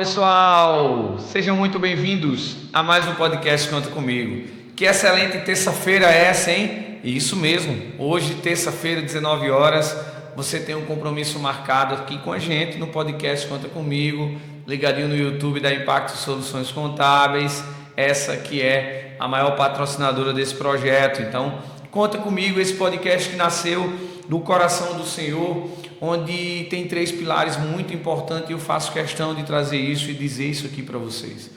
pessoal! Sejam muito bem-vindos a mais um podcast Conta Comigo. Que excelente terça-feira é essa, hein? Isso mesmo, hoje, terça-feira, 19 horas, você tem um compromisso marcado aqui com a gente no podcast Conta Comigo, ligadinho no YouTube da Impacto Soluções Contábeis, essa que é a maior patrocinadora desse projeto. Então, conta comigo, esse podcast que nasceu do coração do Senhor, onde tem 3 pilares muito importantes, e eu faço questão de trazer isso e dizer isso aqui para vocês,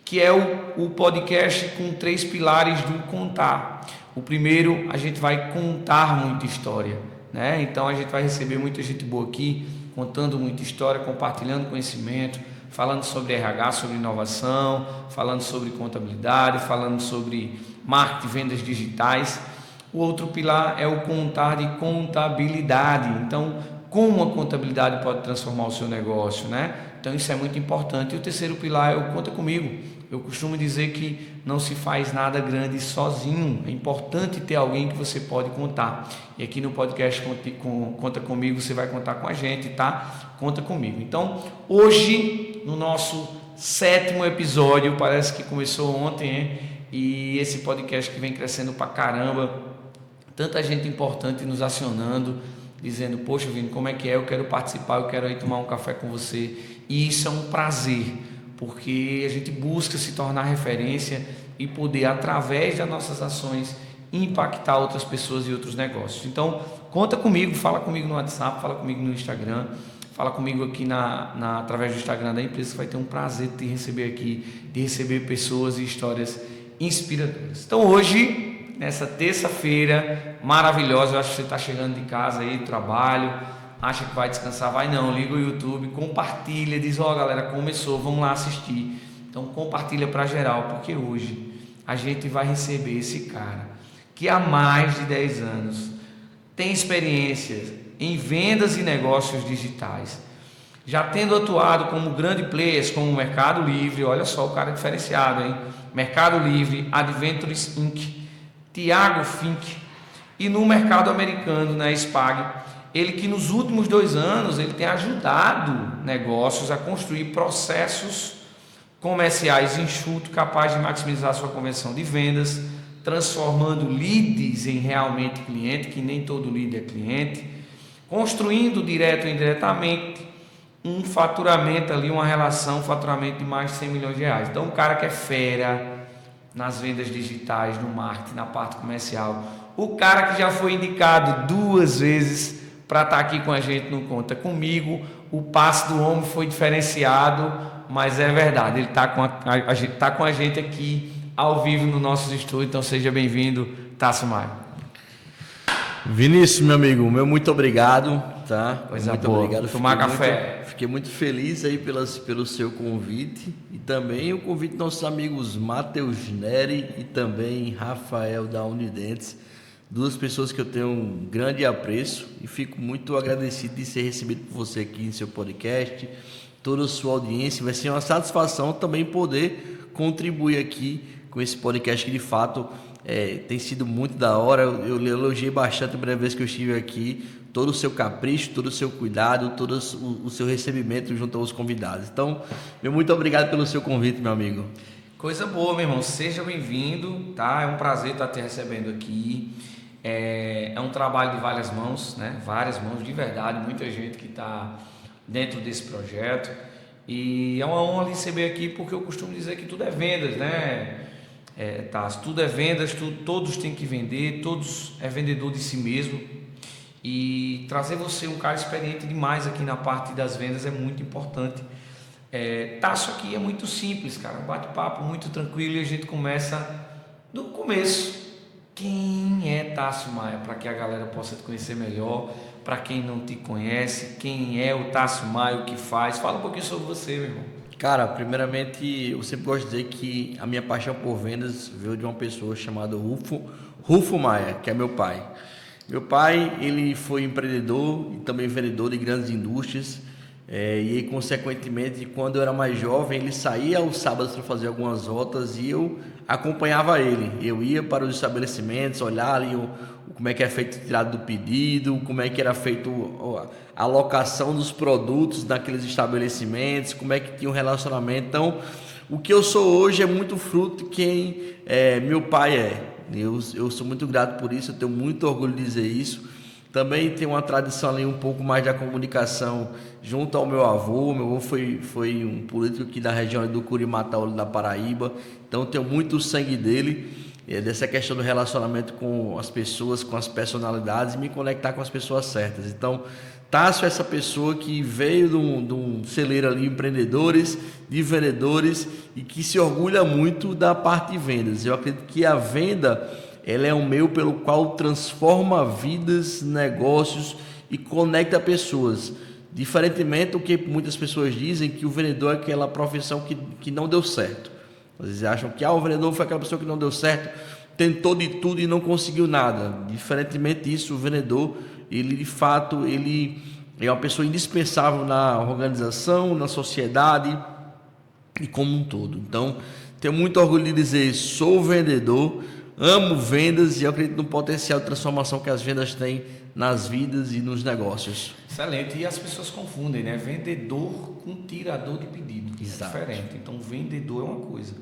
que é o podcast com 3 pilares do contar. O primeiro, a gente vai contar muita história, né? Então a gente vai receber muita gente boa aqui, contando muita história, compartilhando conhecimento, falando sobre RH, sobre inovação, falando sobre contabilidade, falando sobre marketing, vendas digitais. O outro pilar é o contar de contabilidade. Então, como a contabilidade pode transformar o seu negócio, né? Então isso é muito importante. E o terceiro pilar é o conta comigo. Eu costumo dizer que não se faz nada grande sozinho. É importante ter alguém que você pode contar. E aqui no podcast Conta Comigo, você vai contar com a gente, tá? Conta comigo. Então, hoje, no nosso 7º episódio, parece que começou ontem, hein? E esse podcast que vem crescendo pra caramba, tanta gente importante nos acionando, dizendo, poxa, Vini, como é que é? Eu quero participar, eu quero ir tomar um café com você. E isso é um prazer, porque a gente busca se tornar referência e poder, através das nossas ações, impactar outras pessoas e outros negócios. Então, conta comigo, fala comigo no WhatsApp, fala comigo no Instagram, fala comigo aqui através do Instagram da empresa, que vai ter um prazer de te receber aqui, de receber pessoas e histórias inspiradoras. Então, hoje, nessa terça-feira maravilhosa, eu acho que você está chegando de casa aí do trabalho, acha que vai descansar, vai não, liga o YouTube, compartilha, diz, galera, começou, vamos lá assistir. Então compartilha para geral, porque hoje a gente vai receber esse cara que há mais de 10 anos tem experiência em vendas e negócios digitais, já tendo atuado como grande players, como o Mercado Livre, olha só, o cara é diferenciado, hein? Mercado Livre, Adventures Inc., Thiago Fink, e no mercado americano, na SPAG, ele que nos últimos 2 anos ele tem ajudado negócios a construir processos comerciais enxutos, capazes de maximizar sua conversão de vendas, transformando leads em realmente cliente, que nem todo lead é cliente, construindo direto ou indiretamente um faturamento ali, uma relação, um faturamento de mais de 100 milhões de reais. Então, um cara que é fera nas vendas digitais, no marketing, na parte comercial, o cara que já foi indicado 2 vezes para estar aqui com a gente no Conta Comigo. O passe do homem foi diferenciado, mas é verdade, ele está com a gente aqui ao vivo no nosso estúdio. Então seja bem-vindo, Tássio Maia. Vinícius, meu amigo, muito obrigado, tá? Coisa muito boa. Obrigado. Tomar café. Fiquei muito feliz aí pelo seu convite e também o convite dos nossos amigos Matheus Neri e também Rafael da Unidentes, 2 pessoas que eu tenho um grande apreço e fico muito agradecido de ser recebido por você aqui em seu podcast, toda a sua audiência. Vai ser uma satisfação também poder contribuir aqui com esse podcast que de fato tem sido muito da hora. Eu elogiei bastante a primeira vez que eu estive aqui, todo o seu capricho, todo o seu cuidado, todo o seu recebimento junto aos convidados. Então, muito obrigado pelo seu convite, meu amigo. Coisa boa, meu irmão, seja bem-vindo, tá? É um prazer estar te recebendo aqui. É um trabalho de várias mãos, né? Várias mãos, de verdade, muita gente que está dentro desse projeto. E é uma honra receber aqui, porque eu costumo dizer que tudo é vendas, né? Tudo é vendas, todos têm que vender, todos é vendedor de si mesmo. E trazer você, um cara experiente demais aqui na parte das vendas, é muito importante. Tássio aqui é muito simples, cara, um bate-papo muito tranquilo, e a gente começa do começo. Quem é Tássio Maia? Para que a galera possa te conhecer melhor. Para quem não te conhece, quem é o Tássio Maia, o que faz? Fala um pouquinho sobre você, meu irmão. Cara, primeiramente, eu sempre gosto de dizer que a minha paixão por vendas veio de uma pessoa chamada Rufo Maia, que é meu pai. Meu pai, ele foi empreendedor e também vendedor de grandes indústrias. E aí, consequentemente, quando eu era mais jovem, ele saía aos sábados para fazer algumas rotas e eu acompanhava ele. Eu ia para os estabelecimentos, olhar ali como é que era feito a tirada do pedido, como é que era feito a alocação dos produtos naqueles estabelecimentos, como é que tinha um relacionamento. Então, o que eu sou hoje é muito fruto de quem meu pai é. Eu sou muito grato por isso, eu tenho muito orgulho de dizer isso. Também tem uma tradição ali um pouco mais da comunicação junto ao meu avô. Meu avô foi um político aqui da região do Curimatau, da Paraíba. Então eu tenho muito sangue dele, dessa questão do relacionamento com as pessoas, com as personalidades e me conectar com as pessoas certas. Então, Tássio é essa pessoa que veio de um celeiro ali, empreendedores, de vendedores e que se orgulha muito da parte de vendas. Eu acredito que a venda ela é um meio pelo qual transforma vidas, negócios e conecta pessoas. Diferentemente do que muitas pessoas dizem, que o vendedor é aquela profissão que não deu certo. Às vezes acham que o vendedor foi aquela pessoa que não deu certo, tentou de tudo e não conseguiu nada. Diferentemente disso, o vendedor, ele de fato, ele é uma pessoa indispensável na organização, na sociedade e como um todo. Então, tenho muito orgulho de dizer, sou vendedor, amo vendas e eu acredito no potencial de transformação que as vendas têm nas vidas e nos negócios. Excelente. E as pessoas confundem, né? Vendedor com tirador de pedido. Exato. É diferente. Então, vendedor é uma coisa.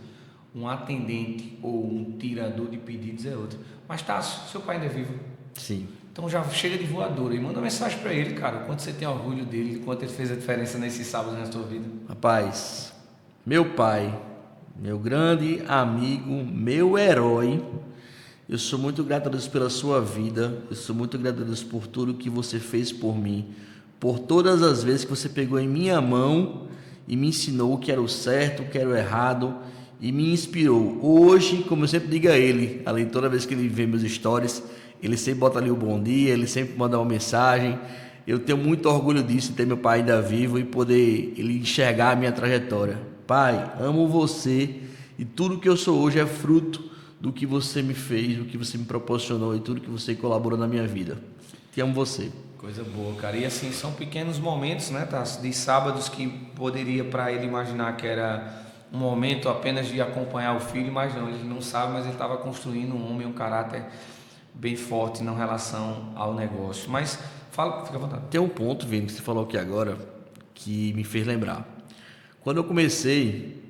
Um atendente ou um tirador de pedidos é outra. Mas, Tássio, seu pai ainda é vivo? Sim. Então já chega de voadora e manda uma mensagem para ele, cara. O quanto você tem orgulho dele, o quanto ele fez a diferença nesses sábados na sua vida. Rapaz, meu pai, meu grande amigo, meu herói, eu sou muito grato a Deus pela sua vida, eu sou muito grato a Deus por tudo que você fez por mim, por todas as vezes que você pegou em minha mão e me ensinou o que era o certo, o que era o errado e me inspirou. Hoje, como eu sempre digo a ele, além de toda vez que ele vê meus stories, ele sempre bota ali o bom dia, ele sempre manda uma mensagem. Eu tenho muito orgulho disso, de ter meu pai ainda vivo e poder ele enxergar a minha trajetória. Pai, amo você e tudo que eu sou hoje é fruto do que você me fez, do que você me proporcionou e tudo que você colaborou na minha vida. Te amo você. Coisa boa, cara. E assim, são pequenos momentos, né, Tássio, de sábados que poderia para ele imaginar que era um momento apenas de acompanhar o filho, mas não, ele não sabe, mas ele estava construindo um homem, um caráter bem forte na relação ao negócio. Mas fala, fica à vontade. Tem um ponto, Vini, que você falou aqui agora, que me fez lembrar. Quando eu comecei,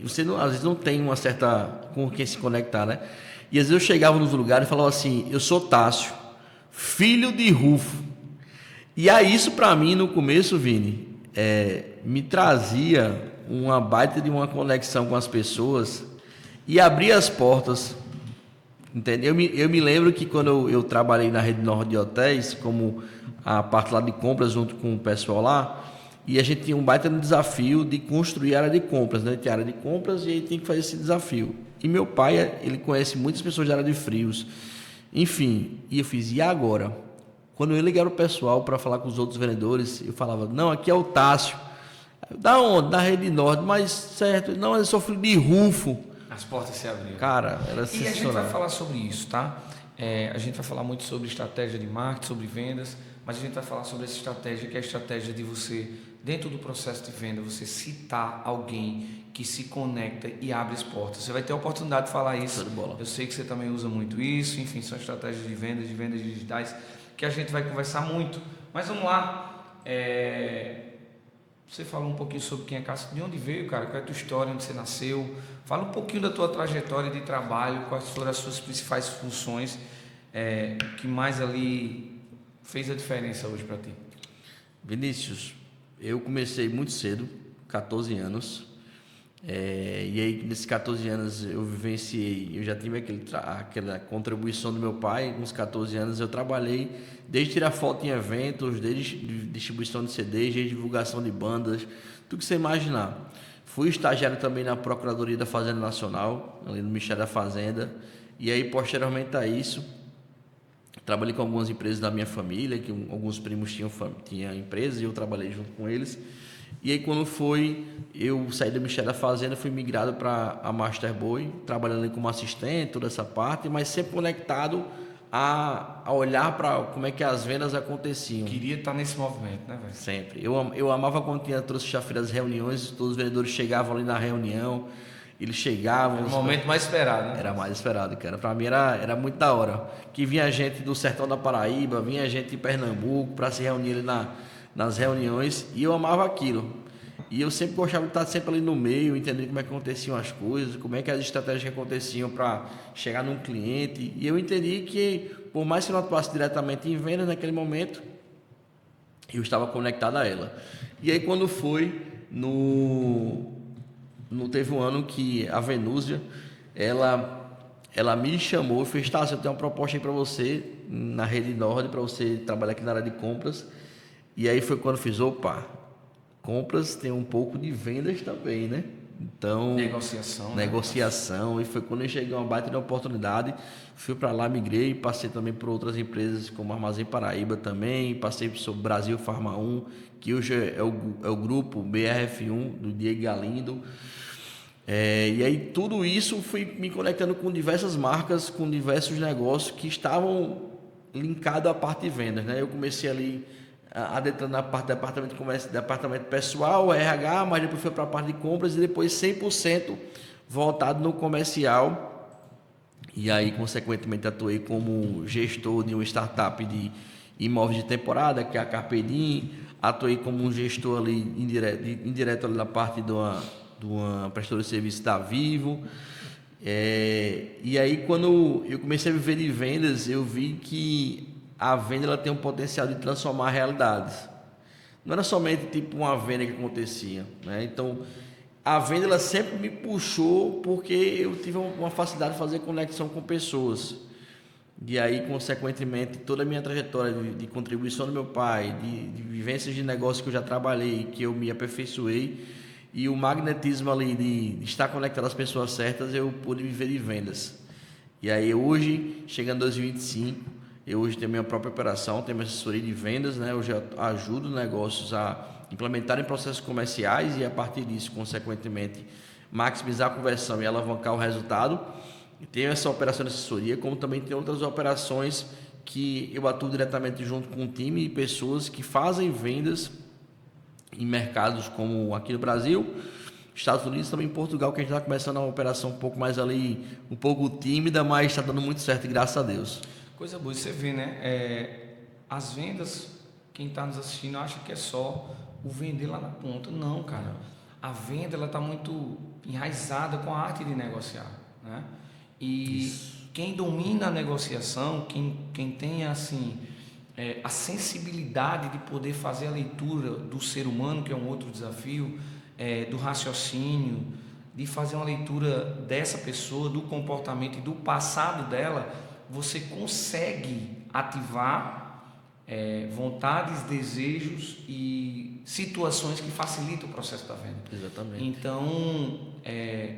você não, às vezes não tem uma certa com quem se conectar, né? E às vezes eu chegava nos lugares e falava assim, eu sou Tássio, filho de Rufo. E aí isso para mim no começo, Vini, me trazia uma baita de uma conexão com as pessoas e abria as portas. Entendeu? Eu me lembro que quando eu trabalhei na Rede Norte de Hotéis, como a parte lá de compras junto com o pessoal lá, e a gente tinha um baita desafio de construir a área de compras, né? Tinha área de compras e aí tem que fazer esse desafio. E meu pai, ele conhece muitas pessoas da área de frios. Enfim, e eu fiz, e agora? Quando eu liguei o pessoal para falar com os outros vendedores, eu falava, não, aqui é o Tássio. Da onde? Da Rede Norte, mas certo, não, eu sou filho de Rufo. As portas se abriram. Cara, era sensacional. E a gente vai falar sobre isso, tá? A gente vai falar muito sobre estratégia de marketing, sobre vendas, mas a gente vai falar sobre essa estratégia, que é a estratégia de você, dentro do processo de venda, você citar alguém que se conecta e abre as portas. Você vai ter a oportunidade de falar isso. Eu sei que você também usa muito isso, enfim, são estratégias de vendas digitais, que a gente vai conversar muito. Mas vamos lá. Você falou um pouquinho sobre quem é Cássio, de onde veio, cara, qual é a tua história, onde você nasceu, fala um pouquinho da tua trajetória de trabalho, quais foram as suas principais funções, que mais ali fez a diferença hoje para ti. Vinícius, eu comecei muito cedo, 14 anos, e aí nesses 14 anos eu vivenciei, eu já tive aquela contribuição do meu pai, com uns 14 anos eu trabalhei desde tirar foto em eventos, desde distribuição de CDs, desde divulgação de bandas, tudo que você imaginar. Fui estagiário também na Procuradoria da Fazenda Nacional, ali no Ministério da Fazenda, e aí posteriormente a isso, trabalhei com algumas empresas da minha família, que alguns primos tinham empresas e eu trabalhei junto com eles. E aí quando eu saí do Ministério da Fazenda, fui migrado para a Masterboy, trabalhando ali como assistente, toda essa parte, mas sempre conectado a olhar para como é que as vendas aconteciam. Queria estar nesse movimento, né, velho? Sempre. Eu amava quando tinha trouxa-feira as reuniões, todos os vendedores chegavam ali na reunião, eles chegavam... Era o momento mais esperado, né? Era mais esperado, cara. Para mim era muito da hora. Que vinha gente do sertão da Paraíba, vinha gente de Pernambuco para se reunir ali nas reuniões, e eu amava aquilo. E eu sempre gostava de estar sempre ali no meio, entender como é que aconteciam as coisas, como é que as estratégias que aconteciam para chegar num cliente. E eu entendi que, por mais que eu não atuasse diretamente em vendas naquele momento, eu estava conectado a ela. E aí quando foi teve um ano que a Venúzia, ela me chamou e fez: tá, eu tenho uma proposta aí para você na Rede Nord, para você trabalhar aqui na área de compras. E aí foi quando eu fiz: opa, compras tem um pouco de vendas também, né? Então, negociação, né? E foi quando eu cheguei a uma baita de oportunidade. Fui para lá, migrei, passei também por outras empresas como Armazém Paraíba também, passei por Brasil Farma 1, que hoje é o grupo BRF1 do Diego Galindo. E aí tudo isso fui me conectando com diversas marcas, com diversos negócios que estavam linkados à parte de vendas, né? Eu comecei ali adentrando na parte do departamento de comércio, departamento pessoal, RH, mas depois foi para a parte de compras e depois 100% voltado no comercial. E aí, consequentemente, atuei como gestor de uma startup de imóveis de temporada, que é a Carpedim. Atuei como um gestor ali indireto ali na parte de uma prestadora de serviço da Vivo. E aí, quando eu comecei a viver de vendas, eu vi que a venda ela tem um potencial de transformar realidades. Não era somente tipo uma venda que acontecia, né? Então, a venda ela sempre me puxou porque eu tive uma facilidade de fazer conexão com pessoas. E aí, consequentemente, toda a minha trajetória de contribuição do meu pai, de vivências de negócio que eu já trabalhei, que eu me aperfeiçoei, e o magnetismo ali de estar conectado às pessoas certas, eu pude viver de vendas. E aí, hoje, chegando em 2025, eu hoje tenho minha própria operação, tenho minha assessoria de vendas, né? Eu já ajudo negócios a implementarem processos comerciais e, a partir disso, consequentemente, maximizar a conversão e alavancar o resultado. E tenho essa operação de assessoria, como também tem outras operações que eu atuo diretamente junto com um time e pessoas que fazem vendas em mercados como aqui no Brasil, Estados Unidos e também em Portugal, que a gente está começando uma operação um pouco mais ali, um pouco tímida, mas está dando muito certo, graças a Deus. Coisa boa, você vê, né? As vendas, quem está nos assistindo acha que é só o vender lá na ponta. Não, cara. A venda ela está muito enraizada com a arte de negociar, né? E isso. Quem domina a negociação, quem tem assim a sensibilidade de poder fazer a leitura do ser humano, que é um outro desafio, do raciocínio, de fazer uma leitura dessa pessoa, do comportamento e do passado dela, você consegue ativar vontades, desejos e situações que facilitam o processo da venda. Exatamente. Então,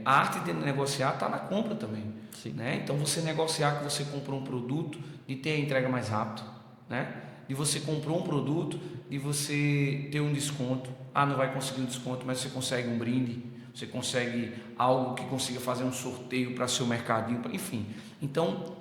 a arte de negociar está na compra também. Sim. Né? Então, você negociar que você comprou um produto, de ter a entrega mais rápido, né? De você comprou um produto, de você ter um desconto. Não vai conseguir um desconto, mas você consegue um brinde, você consegue algo que consiga fazer um sorteio para seu mercadinho, enfim. Então,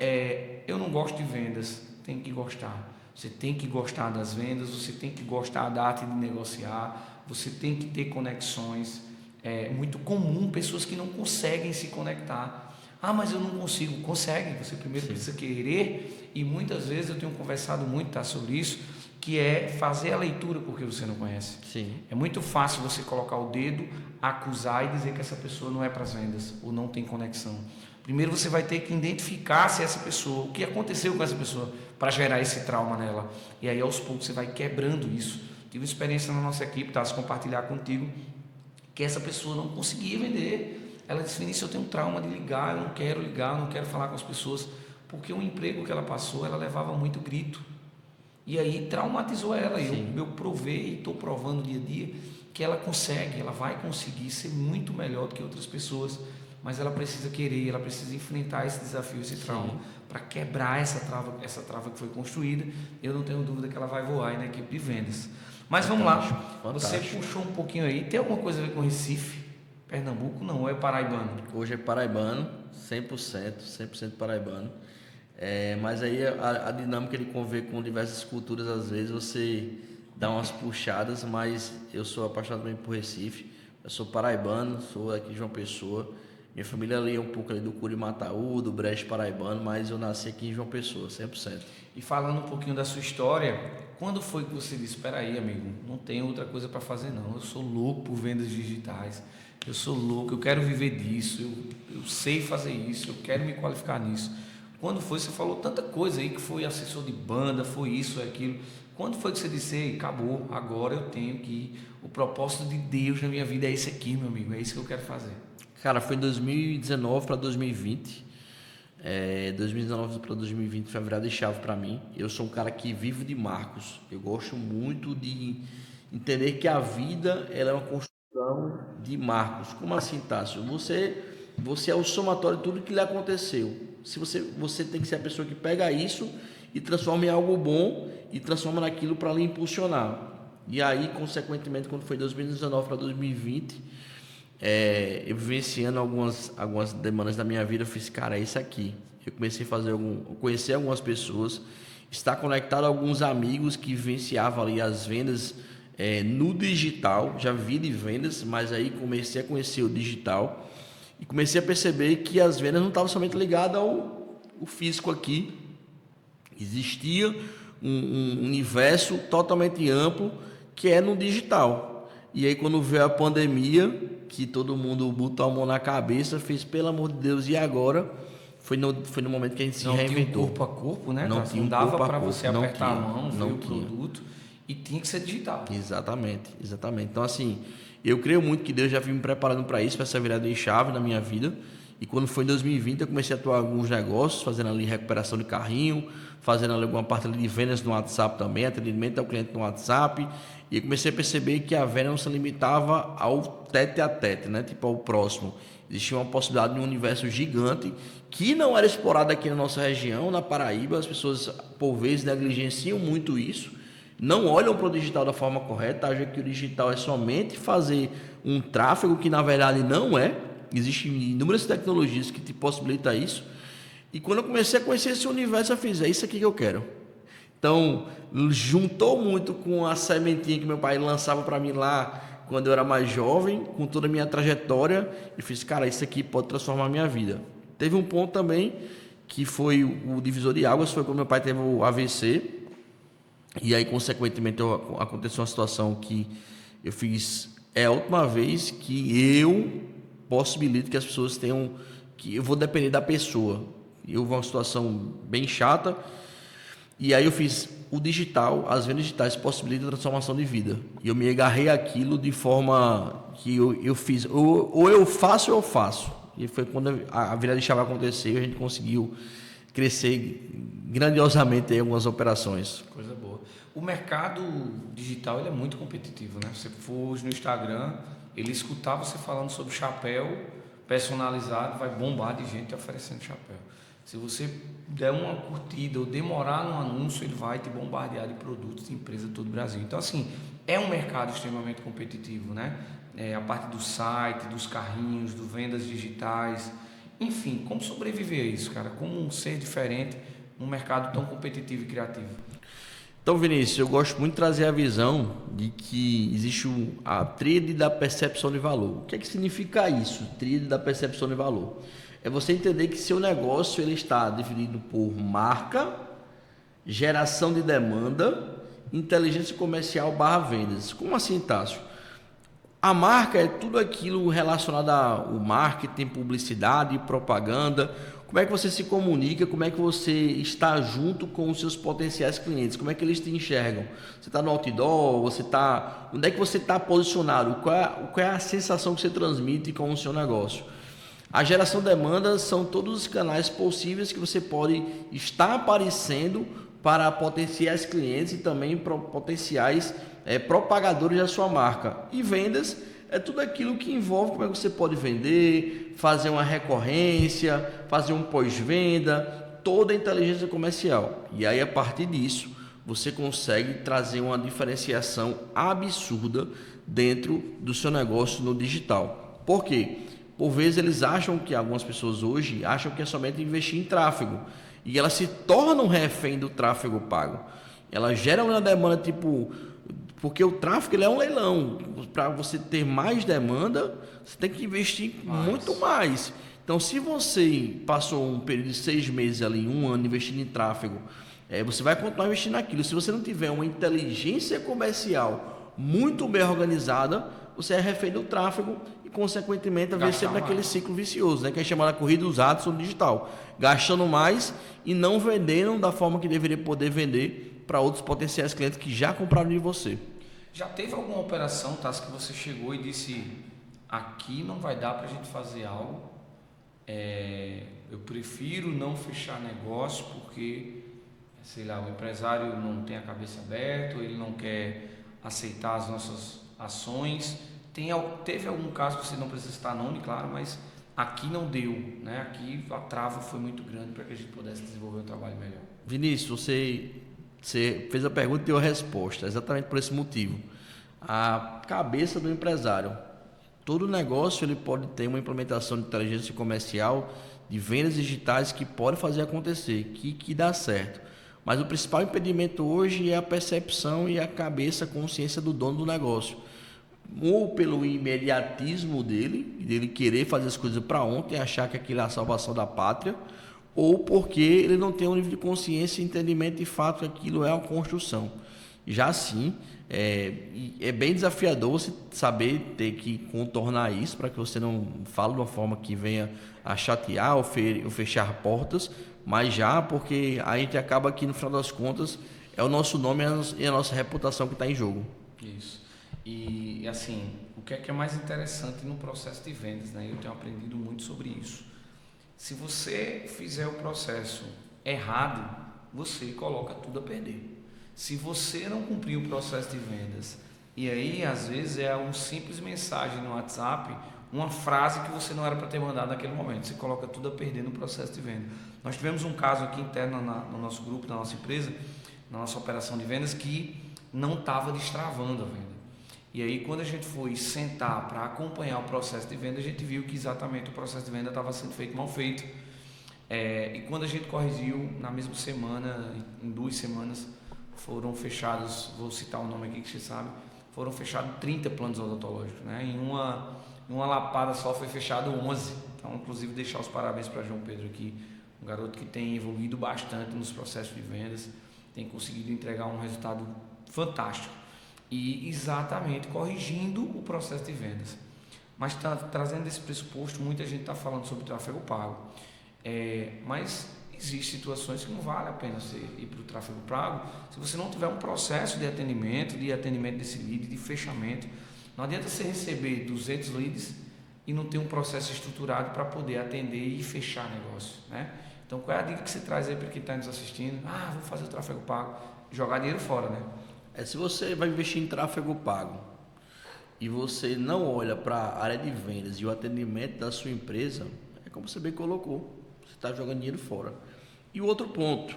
eu não gosto de vendas, tem que gostar. Você tem que gostar das vendas, você tem que gostar da arte de negociar, você tem que ter conexões. É muito comum pessoas que não conseguem se conectar. Mas eu não consigo. Consegue, você primeiro precisa querer, e muitas vezes eu tenho conversado muito sobre isso, que é fazer a leitura porque você não conhece. Sim. É muito fácil você colocar o dedo, acusar e dizer que essa pessoa não é para as vendas ou não tem conexão. Primeiro você vai ter que identificar se essa pessoa, o que aconteceu com essa pessoa para gerar esse trauma nela. E aí aos poucos você vai quebrando isso. Tive uma experiência na nossa equipe, se compartilhar contigo, que essa pessoa não conseguia vender. Ela disse: Vinícius, eu tenho um trauma de ligar, eu não quero falar com as pessoas, porque o emprego que ela passou, ela levava muito grito. E aí traumatizou ela. Eu provei e estou provando dia a dia que ela vai conseguir ser muito melhor do que outras pessoas, mas ela precisa querer, ela precisa enfrentar esse desafio, esse trauma, para quebrar essa trava que foi construída. Eu não tenho dúvida que ela vai voar aí na equipe de vendas. Mas vamos lá, você puxou um pouquinho aí, tem alguma coisa a ver com Recife? Pernambuco não, é paraibano? Hoje é paraibano, 100% paraibano. Mas aí a dinâmica de conviver com diversas culturas, às vezes você dá umas puxadas, mas eu sou apaixonado também por Recife. Eu sou paraibano, sou aqui de João Pessoa. Minha família ali é um pouco ali do Curimataú, do Brejo Paraibano, mas eu nasci aqui em João Pessoa, 100%. E falando um pouquinho da sua história, quando foi que você disse, espera aí, amigo, não tem outra coisa para fazer não, eu sou louco por vendas digitais, eu sou louco, eu quero viver disso, eu sei fazer isso, eu quero me qualificar nisso. Quando foi, você falou tanta coisa aí, que foi assessor de banda, foi isso, é aquilo. Quando foi que você disse, ei, acabou, agora eu tenho que ir, o propósito de Deus na minha vida é esse aqui, meu amigo, é isso que eu quero fazer? Cara, foi em 2019 para 2020. 2019 para 2020 foi a virada de chave para mim. Eu sou um cara que vivo de marcos. Eu gosto muito de entender que a vida ela é uma construção de marcos. Como assim, Tássio? Você é o somatório de tudo que lhe aconteceu. Se você tem que ser a pessoa que pega isso e transforma em algo bom e transforma naquilo para lhe impulsionar. E aí, consequentemente, quando foi 2019 para 2020, eu vivenciando algumas demandas da minha vida, eu fiz, cara, é isso aqui. Eu comecei a conhecer algumas pessoas, estar conectado a alguns amigos que vivenciavam ali as vendas no digital. Já vi de vendas, mas aí comecei a conhecer o digital e comecei a perceber que as vendas não estavam somente ligadas ao físico aqui. Existia um universo totalmente amplo que é no digital. E aí quando veio a pandemia, que todo mundo botou a mão na cabeça, fez, pelo amor de Deus, e agora? Foi no momento que a gente se reinventou. Não tinha um corpo a corpo, né? Não dava para você apertar tinha, a mão, ver não o tinha. produto, e tinha que ser digital. Exatamente. Então assim, eu creio muito que Deus já vinha me preparando para isso, para essa virada de chave na minha vida. E quando foi em 2020, eu comecei a atuar em alguns negócios, fazendo ali recuperação de carrinho, fazendo ali alguma parte ali de vendas no WhatsApp também, atendimento ao cliente no WhatsApp. E eu comecei a perceber que a venda não se limitava ao tete a tete, né? Tipo ao próximo. Existia uma possibilidade de um universo gigante que não era explorado aqui na nossa região, na Paraíba. As pessoas, por vezes, negligenciam muito isso, não olham para o digital da forma correta, acham que o digital é somente fazer um tráfego, que na verdade não é. Existem inúmeras tecnologias que te possibilitam isso. E quando eu comecei a conhecer esse universo, eu fiz, é isso aqui que eu quero. Então, juntou muito com a sementinha que meu pai lançava para mim lá, quando eu era mais jovem, com toda a minha trajetória, e fiz, cara, isso aqui pode transformar a minha vida. Teve um ponto também, que foi o divisor de águas, foi quando meu pai teve o AVC, e aí, consequentemente, aconteceu uma situação que eu fiz, é a última vez que eu possibilito que as pessoas tenham, que eu vou depender da pessoa. Eu vou uma situação bem chata, e aí eu fiz o digital, as vendas digitais possibilitam a transformação de vida. E eu me agarrei àquilo de forma que eu fiz, ou eu faço ou eu faço. E foi quando a virada de chave aconteceu, a gente conseguiu crescer grandiosamente em algumas operações. Coisa boa. O mercado digital ele é muito competitivo, né? Se você for hoje no Instagram, ele escutar você falando sobre chapéu personalizado, vai bombar de gente oferecendo chapéu. Se você der uma curtida ou demorar no anúncio, ele vai te bombardear de produtos de empresa de todo o Brasil. Então, assim, é um mercado extremamente competitivo, né? A parte do site, dos carrinhos, do vendas digitais, enfim, como sobreviver a isso, cara? Como ser diferente num mercado tão competitivo e criativo? Então, Vinícius, eu gosto muito de trazer a visão de que existe a tríade da percepção de valor. O que é que significa isso, tríade da percepção de valor? É você entender que seu negócio ele está dividido por marca, geração de demanda, inteligência comercial / vendas. Como assim, Tássio? A marca é tudo aquilo relacionado ao marketing, publicidade, propaganda. Como é que você se comunica? Como é que você está junto com os seus potenciais clientes? Como é que eles te enxergam? Você está no outdoor? Onde é que você está posicionado? Qual é a sensação que você transmite com o seu negócio? A geração de demandas são todos os canais possíveis que você pode estar aparecendo para potenciais clientes e também para potenciais propagadores da sua marca. E vendas é tudo aquilo que envolve como é que você pode vender, fazer uma recorrência, fazer um pós-venda, toda a inteligência comercial. E aí, a partir disso, você consegue trazer uma diferenciação absurda dentro do seu negócio no digital. Por quê? Por vezes eles acham que, algumas pessoas hoje acham que é somente investir em tráfego. e elas se tornam refém do tráfego pago. Ela gera uma demanda tipo, porque o tráfego ele é um leilão. Para você ter mais demanda, você tem que investir muito mais. Então, se você passou um período de 6 meses ali, 1 ano investindo em tráfego, você vai continuar investindo naquilo. Se você não tiver uma inteligência comercial muito bem organizada, você é refém do tráfego e, consequentemente, vai sempre naquele ciclo vicioso, né? Que é chamado a corrida dos ratos no digital. Gastando mais e não vendendo da forma que deveria poder vender para outros potenciais clientes que já compraram de você. Já teve alguma operação, Tassi, que você chegou e disse, aqui não vai dar para a gente fazer algo, eu prefiro não fechar negócio porque, sei lá, o empresário não tem a cabeça aberta, ele não quer aceitar as nossas ações. Teve algum caso que você não precisa citar nome, claro, mas aqui não deu, né? Aqui a trava foi muito grande para que a gente pudesse desenvolver um trabalho melhor. Vinícius, você fez a pergunta e deu a resposta, exatamente por esse motivo. A cabeça do empresário. Todo negócio ele pode ter uma implementação de inteligência comercial, de vendas digitais que pode fazer acontecer, que dá certo. Mas o principal impedimento hoje é a percepção e a cabeça, a consciência do dono do negócio. Ou pelo imediatismo dele querer fazer as coisas para ontem, achar que aquilo é a salvação da pátria, ou porque ele não tem um nível de consciência e entendimento de fato que aquilo é uma construção. Já assim, é bem desafiador você saber ter que contornar isso para que você não fale de uma forma que venha a chatear ou fechar portas, mas já porque a gente acaba que no final das contas é o nosso nome e a nossa reputação que está em jogo. Isso. E assim, o que é mais interessante no processo de vendas, né? Eu tenho aprendido muito sobre isso. Se você fizer o processo errado, você coloca tudo a perder. Se você não cumprir o processo de vendas, e aí às vezes é uma simples mensagem no WhatsApp, uma frase que você não era para ter mandado naquele momento, você coloca tudo a perder no processo de venda. Nós tivemos um caso aqui interno no nosso grupo, na nossa empresa, na nossa operação de vendas, que não estava destravando a venda. E aí quando a gente foi sentar para acompanhar o processo de venda, a gente viu que exatamente o processo de venda estava sendo feito mal feito. E quando a gente corrigiu, na mesma semana, em 2 semanas, foram fechados, vou citar o nome aqui que você sabe, foram fechados 30 planos odontológicos, né? Em uma lapada só foi fechado 11. Então, inclusive, deixar os parabéns para João Pedro aqui, um garoto que tem evoluído bastante nos processos de vendas, tem conseguido entregar um resultado fantástico e exatamente corrigindo o processo de vendas. Mas trazendo esse pressuposto, muita gente está falando sobre tráfego pago, mas existem situações que não vale a pena você ir para o tráfego pago se você não tiver um processo de atendimento desse lead, de fechamento. Não adianta você receber 200 leads e não ter um processo estruturado para poder atender e fechar negócio, né? Então, qual é a dica que você traz aí para quem está nos assistindo? Vou fazer o tráfego pago, jogar dinheiro fora, né? Se você vai investir em tráfego pago e você não olha para a área de vendas e o atendimento da sua empresa, é como você bem colocou, você está jogando dinheiro fora. E o outro ponto,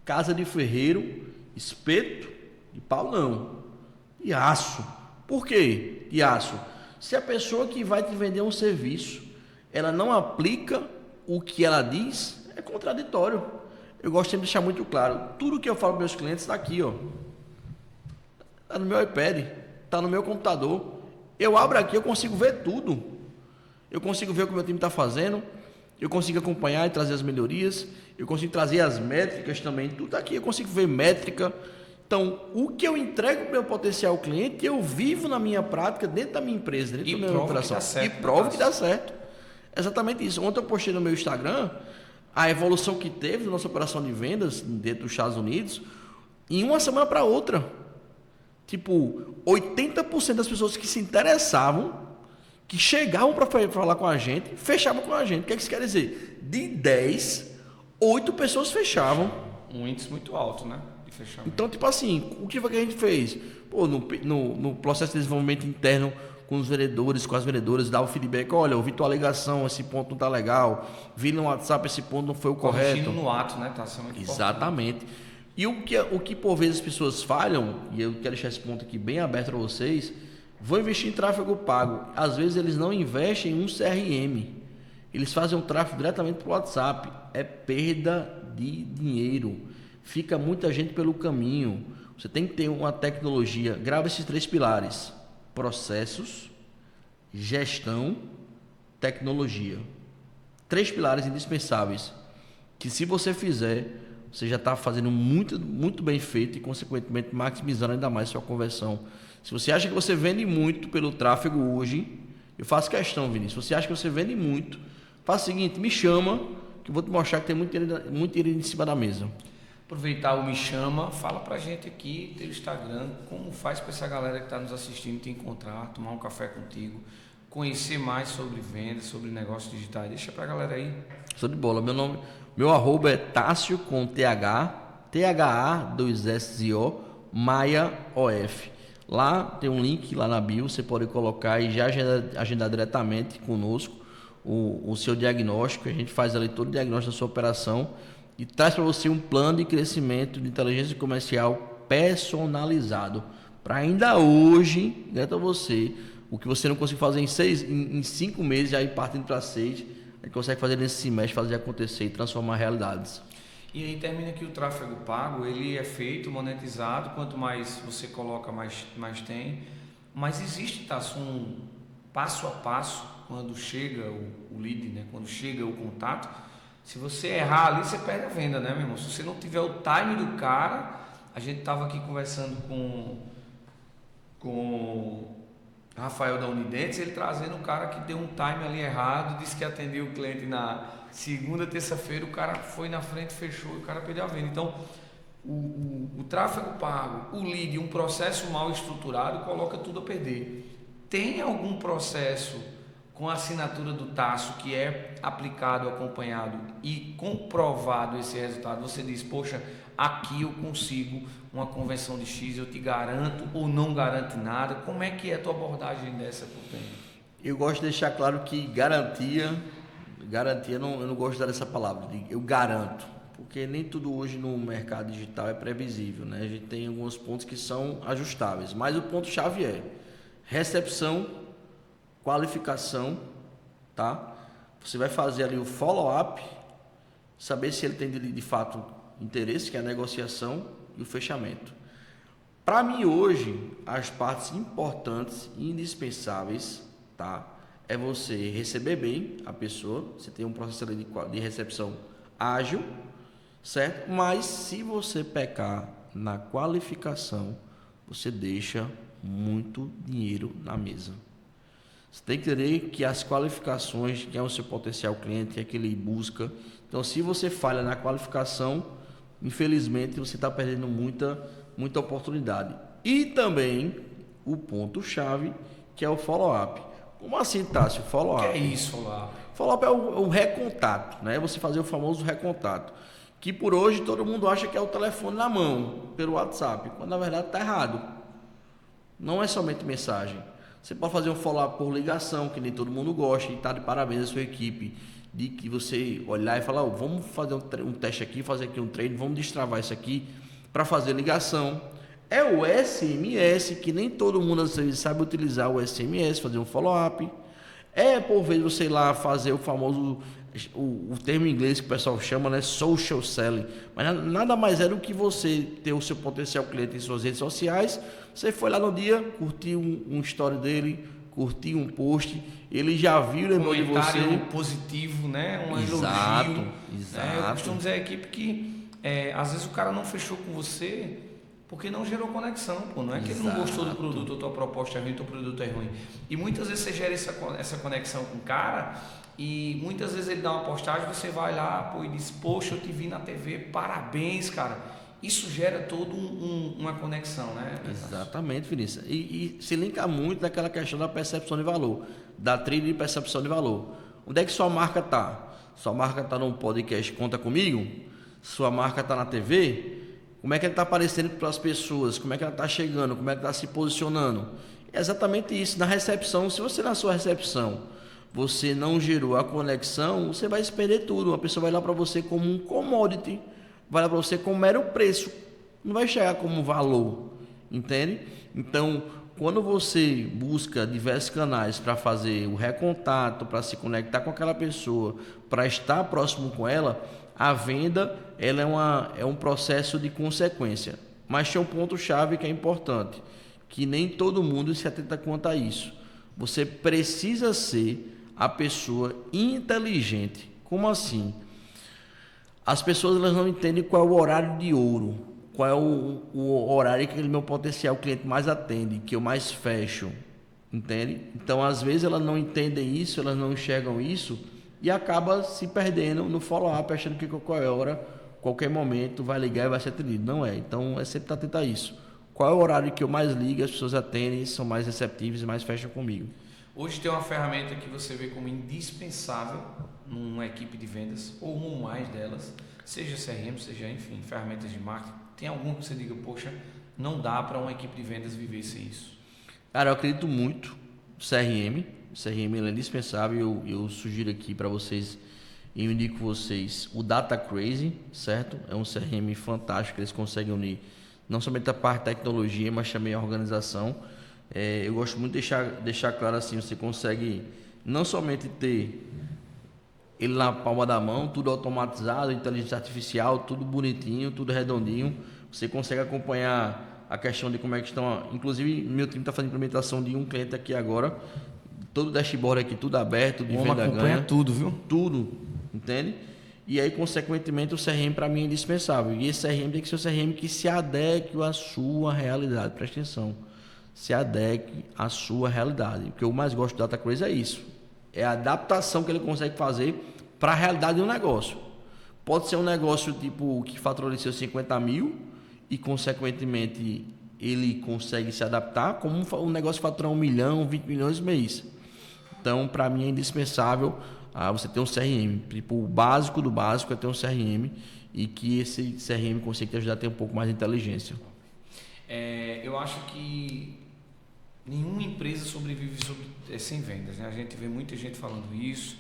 casa de ferreiro, espeto e pau não, de aço. Por quê de aço? Se a pessoa que vai te vender um serviço, ela não aplica o que ela diz, é contraditório. Eu gosto sempre de deixar muito claro, tudo que eu falo para meus clientes está aqui, ó. Está no meu iPad, está no meu computador. Eu abro aqui, eu consigo ver tudo. Eu consigo ver o que o meu time está fazendo, eu consigo acompanhar e trazer as melhorias, eu consigo trazer as métricas também, tudo está aqui, eu consigo ver métrica. Então, o que eu entrego para o meu potencial cliente, eu vivo na minha prática, dentro da minha empresa, dentro da minha operação. E provo que dá certo. Exatamente isso. Ontem eu postei no meu Instagram a evolução que teve na nossa operação de vendas dentro dos Estados Unidos, em uma semana para outra. Tipo, 80% das pessoas que se interessavam, que chegavam para falar com a gente, fechavam com a gente. O que isso quer dizer? De 10, 8 pessoas fechavam. Um índice muito alto, né? Então, tipo assim, o que foi que a gente fez? No processo de desenvolvimento interno com os vendedores, com as vendedoras, dar o feedback, olha, eu vi tua alegação, esse ponto não tá legal, vi no WhatsApp, esse ponto não foi o correto. Corrigindo no ato, né? Tá sendo exatamente. Importante. E o que por vezes as pessoas falham, e eu quero deixar esse ponto aqui bem aberto para vocês, vão investir em tráfego pago. Às vezes eles não investem em um CRM, eles fazem um tráfego diretamente para o WhatsApp. É perda de dinheiro. Fica muita gente pelo caminho. Você tem que ter uma tecnologia. Grava esses 3 pilares: processos, gestão, tecnologia. 3 pilares indispensáveis que, se você fizer, você já está fazendo muito, muito bem feito e, consequentemente, maximizando ainda mais sua conversão. Se você acha que você vende muito pelo tráfego hoje, eu faço questão, Vinícius. Se você acha que você vende muito, faça o seguinte: me chama, que eu vou te mostrar que tem muito dinheiro em cima da mesa. Aproveitar o Me Chama, fala pra gente aqui, teu Instagram, como faz para essa galera que está nos assistindo te encontrar, tomar um café contigo, conhecer mais sobre vendas, sobre negócios digitais. Deixa pra galera aí. Show de bola. Meu arroba é Tássio com TH, THA2SO, Maia OF. Lá tem um link lá na bio, você pode colocar e já agendar diretamente conosco o seu diagnóstico. A gente faz ali todo o diagnóstico da sua operação e traz para você um plano de crescimento de inteligência comercial personalizado para ainda hoje, dentro a você, o que você não conseguiu fazer em 5 meses, já ir partindo para 6, a gente consegue fazer nesse semestre, fazer acontecer e transformar realidades. E aí termina que o tráfego pago, ele é feito, monetizado, quanto mais você coloca, mais tem. Mas existe, Tasso, um passo a passo, quando chega o lead, né? Quando chega o contato. Se você errar ali, você perde a venda, né, meu irmão? Se você não tiver o time do cara, a gente estava aqui conversando com Rafael da Unidentes, ele trazendo o cara que deu um time ali errado, disse que atendeu o cliente na segunda, terça-feira, o cara foi na frente, fechou e o cara perdeu a venda. Então, o tráfego pago, o lead, um processo mal estruturado, coloca tudo a perder. Tem algum processo com a assinatura do Tasso que é aplicado, acompanhado e comprovado esse resultado? Você diz, poxa, aqui eu consigo uma conversão de X, eu te garanto, ou não garante nada? Como é que é a tua abordagem dessa por tempo? Eu gosto de deixar claro que garantia eu não gosto de dar essa palavra, eu garanto, porque nem tudo hoje no mercado digital é previsível, né? A gente tem alguns pontos que são ajustáveis, mas o ponto-chave é recepção, qualificação, tá? Você vai fazer ali o follow-up, saber se ele tem de fato interesse, que é a negociação e o fechamento. Para mim hoje, as partes importantes e indispensáveis, tá? É você receber bem a pessoa, você tem um processo ali de recepção ágil, certo? Mas se você pecar na qualificação, você deixa muito dinheiro na mesa. Você tem que entender que as qualificações, que é o seu potencial cliente, que é que ele busca. Então, se você falha na qualificação, infelizmente você está perdendo muita oportunidade. E também o ponto-chave, que é o follow-up. Como assim, Tássio? Follow-up. O que é isso, follow-up? Follow-up é o recontato, né? Você fazer o famoso recontato. Que por hoje todo mundo acha que é o telefone na mão, pelo WhatsApp, quando na verdade está errado. Não é somente mensagem. Você pode fazer um follow-up por ligação, que nem todo mundo gosta, e está de parabéns à sua equipe, de que você olhar e falar, vamos fazer um teste aqui, fazer aqui um treino, vamos destravar isso aqui para fazer ligação. É o SMS, que nem todo mundo às vezes sabe utilizar o SMS, fazer um follow-up. É por vez você ir lá fazer o famoso, o termo em inglês que o pessoal chama, né, social selling. Mas nada mais é do que você ter o seu potencial cliente em suas redes sociais. Você foi lá no dia, curtiu um story dele, curtiu um post, ele já viu, lembrou de você. Positivo, né? Um elogio. Exato. Eu costumo dizer à equipe que às vezes o cara não fechou com você porque não gerou conexão, pô. Não é que ele não gostou do produto, ou tua proposta é ruim, ou teu produto é ruim. E muitas vezes você gera essa conexão com o cara, e muitas vezes ele dá uma postagem, você vai lá, pô, e diz, poxa, eu te vi na TV, parabéns, cara. Isso gera toda uma conexão, né? Exatamente, Vinícius. E se linka muito naquela questão da percepção de valor, da trilha de percepção de valor. Onde é que sua marca está? Sua marca está num podcast Conta Comigo? Sua marca está na TV? Como é que ela está aparecendo para as pessoas? Como é que ela está chegando? Como é que ela está se posicionando? É exatamente isso. Na recepção, se você na sua recepção você não gerou a conexão, você vai se perder tudo. Uma pessoa vai lá para você como um commodity, vai lá para você como mero preço, não vai chegar como valor, entende? Então, quando você busca diversos canais para fazer o recontato, para se conectar com aquela pessoa, para estar próximo com ela, a venda ela é um processo de consequência. Mas tem um ponto-chave que é importante, que nem todo mundo se atenta quanto a isso. Você precisa ser a pessoa inteligente. Como assim? As pessoas elas não entendem qual é o horário de ouro, qual é o horário que aquele meu potencial cliente mais atende, que eu mais fecho, entende? Então, às vezes, elas não entendem isso, elas não enxergam isso e acaba se perdendo no follow-up, achando que qualquer hora, qualquer momento, vai ligar e vai ser atendido. Não é. Então, é sempre estar atento a isso. Qual é o horário que eu mais ligo, as pessoas atendem, são mais receptivas e mais fecham comigo. Hoje tem uma ferramenta que você vê como indispensável numa equipe de vendas, ou um mais delas, seja CRM, seja, enfim, ferramentas de marketing. Tem algum que você diga, poxa, não dá para uma equipe de vendas viver sem isso? Cara, eu acredito muito no CRM. O CRM é indispensável. Eu sugiro aqui para vocês, eu indico vocês o Data Crazy, certo? É um CRM fantástico, eles conseguem unir não somente a parte da tecnologia, mas também a organização. Eu gosto muito de deixar claro assim, você consegue não somente ter ele na palma da mão, tudo automatizado, inteligência artificial, tudo bonitinho, tudo redondinho. Você consegue acompanhar a questão de como é que estão. Inclusive, meu time está fazendo implementação de um cliente aqui agora. Todo o dashboard aqui, tudo aberto, de venda ganha. Acompanha tudo, viu? Tudo, entende? E aí, consequentemente, o CRM para mim é indispensável. E esse CRM tem que ser um CRM que se adeque à sua realidade. Presta atenção. Se adeque à sua realidade. O que eu mais gosto do Data Crazy é isso. É a adaptação que ele consegue fazer para a realidade do negócio. Pode ser um negócio tipo que faturou seus 50 mil e, consequentemente, ele consegue se adaptar, como um negócio que fatura 1 milhão, 20 milhões no mês. Então, para mim, é indispensável você ter um CRM. Tipo, o básico do básico é ter um CRM e que esse CRM consiga te ajudar a ter um pouco mais de inteligência. Eu acho que nenhuma empresa sobrevive sem vendas, né? A gente vê muita gente falando isso,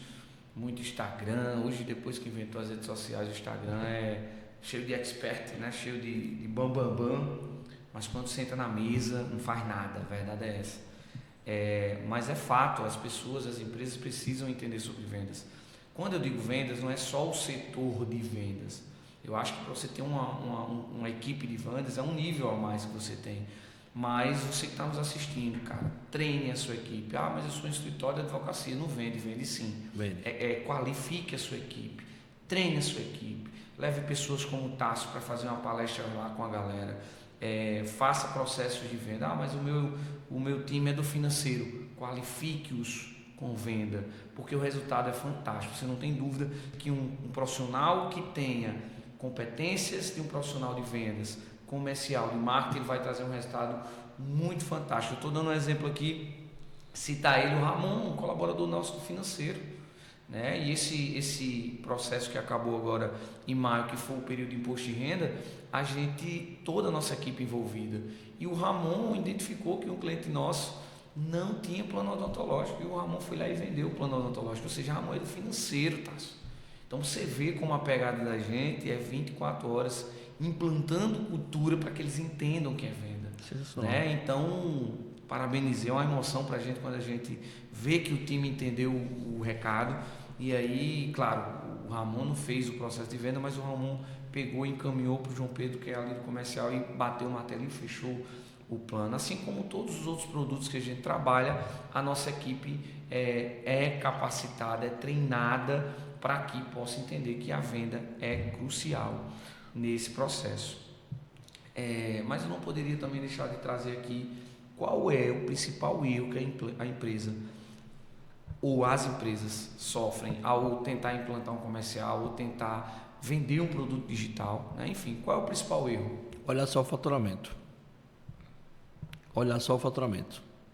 muito Instagram. Hoje, depois que inventou as redes sociais, o Instagram é cheio de expert, né? Cheio de bam, bam, bam, mas quando senta na mesa não faz nada, a verdade é essa. Mas é fato, as pessoas, as empresas precisam entender sobre vendas. Quando eu digo vendas, não é só o setor de vendas. Eu acho que para você ter uma equipe de vendas é um nível a mais que você tem. Mas você que está nos assistindo, cara, treine a sua equipe. Mas eu sou um escritório de advocacia. Não vende, vende sim. Vende. Qualifique a sua equipe, treine a sua equipe, leve pessoas como o Tássio para fazer uma palestra lá com a galera, faça processos de venda. Mas o meu time é do financeiro. Qualifique-os com venda, porque o resultado é fantástico. Você não tem dúvida que um profissional que tenha competências de um profissional de vendas, comercial, de marketing, ele vai trazer um resultado muito fantástico. Eu estou dando um exemplo aqui, citar ele, o Ramon, um colaborador nosso do financeiro, né? E esse processo que acabou agora em maio, que foi o período de imposto de renda, toda a nossa equipe envolvida, e o Ramon identificou que um cliente nosso não tinha plano odontológico, e o Ramon foi lá e vendeu o plano odontológico. Ou seja, Ramon é do financeiro, tá? Então você vê como a pegada da gente é 24 horas implantando cultura para que eles entendam o que é venda, né? Então, parabenizei, é uma emoção para a gente quando a gente vê que o time entendeu o recado. E aí, claro, o Ramon não fez o processo de venda, mas o Ramon pegou e encaminhou para o João Pedro, que é ali do comercial, e bateu o martelo e fechou o plano. Assim como todos os outros produtos que a gente trabalha, a nossa equipe é capacitada, é treinada para que possa entender que a venda é crucial nesse processo. Mas eu não poderia também deixar de trazer aqui qual é o principal erro que a empresa ou as empresas sofrem ao tentar implantar um comercial ou tentar vender um produto digital, né? Enfim, qual é o principal erro? Olha só o faturamento.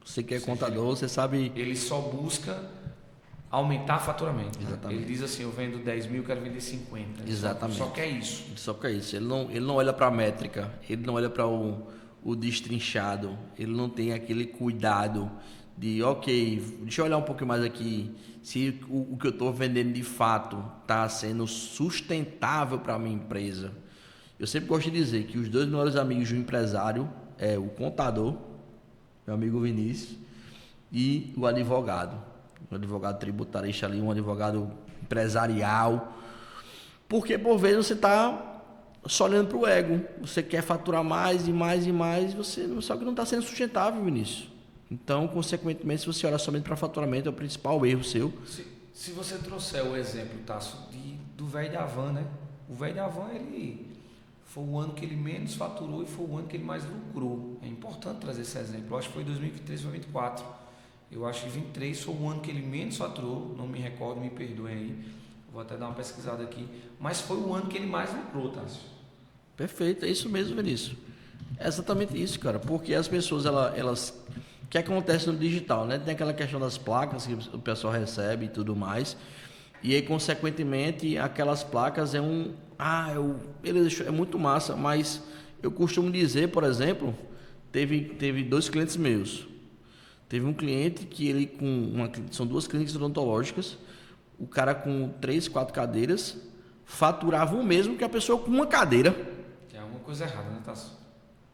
Você que é contador, você sabe... Ele só busca aumentar faturamento. Exatamente. Ele diz assim, eu vendo 10 mil, quero vender 50. Exatamente. Só quer isso. Só quer isso. Ele não olha para a métrica, ele não olha para o destrinchado, ele não tem aquele cuidado de, ok, deixa eu olhar um pouquinho mais aqui, se o que eu estou vendendo de fato está sendo sustentável para a minha empresa. Eu sempre gosto de dizer que os dois melhores amigos de um empresário é o contador, meu amigo Vinícius, e o advogado. Um advogado tributarista ali, um advogado empresarial. Porque por vezes você está só olhando para o ego. Você quer faturar mais e mais e mais, só que não está sendo sustentável, Vinícius. Então, consequentemente, se você olha somente para faturamento, é o principal erro seu. Se você trouxer o exemplo, Tasso, do velho da van, né? O velho da van, ele foi o ano que ele menos faturou e foi o ano que ele mais lucrou. É importante trazer esse exemplo. Eu acho que foi 2023 ou 2024. Eu acho que 2023 foi o ano que ele menos faturou, não me recordo, me perdoem aí. Vou até dar uma pesquisada aqui. Mas foi o ano que ele mais lucrou, Tasso. Perfeito, é isso mesmo, Vinícius. É exatamente isso, cara. Porque as pessoas, elas... O que acontece no digital, né? Tem aquela questão das placas que o pessoal recebe e tudo mais. E aí, consequentemente, aquelas placas é muito massa, mas eu costumo dizer, por exemplo, teve 2 clientes meus. Teve um cliente que ele são 2 clínicas odontológicas, o cara com 3, 4 cadeiras faturava o mesmo que a pessoa com uma cadeira. Tem alguma coisa errada, né, Tasso?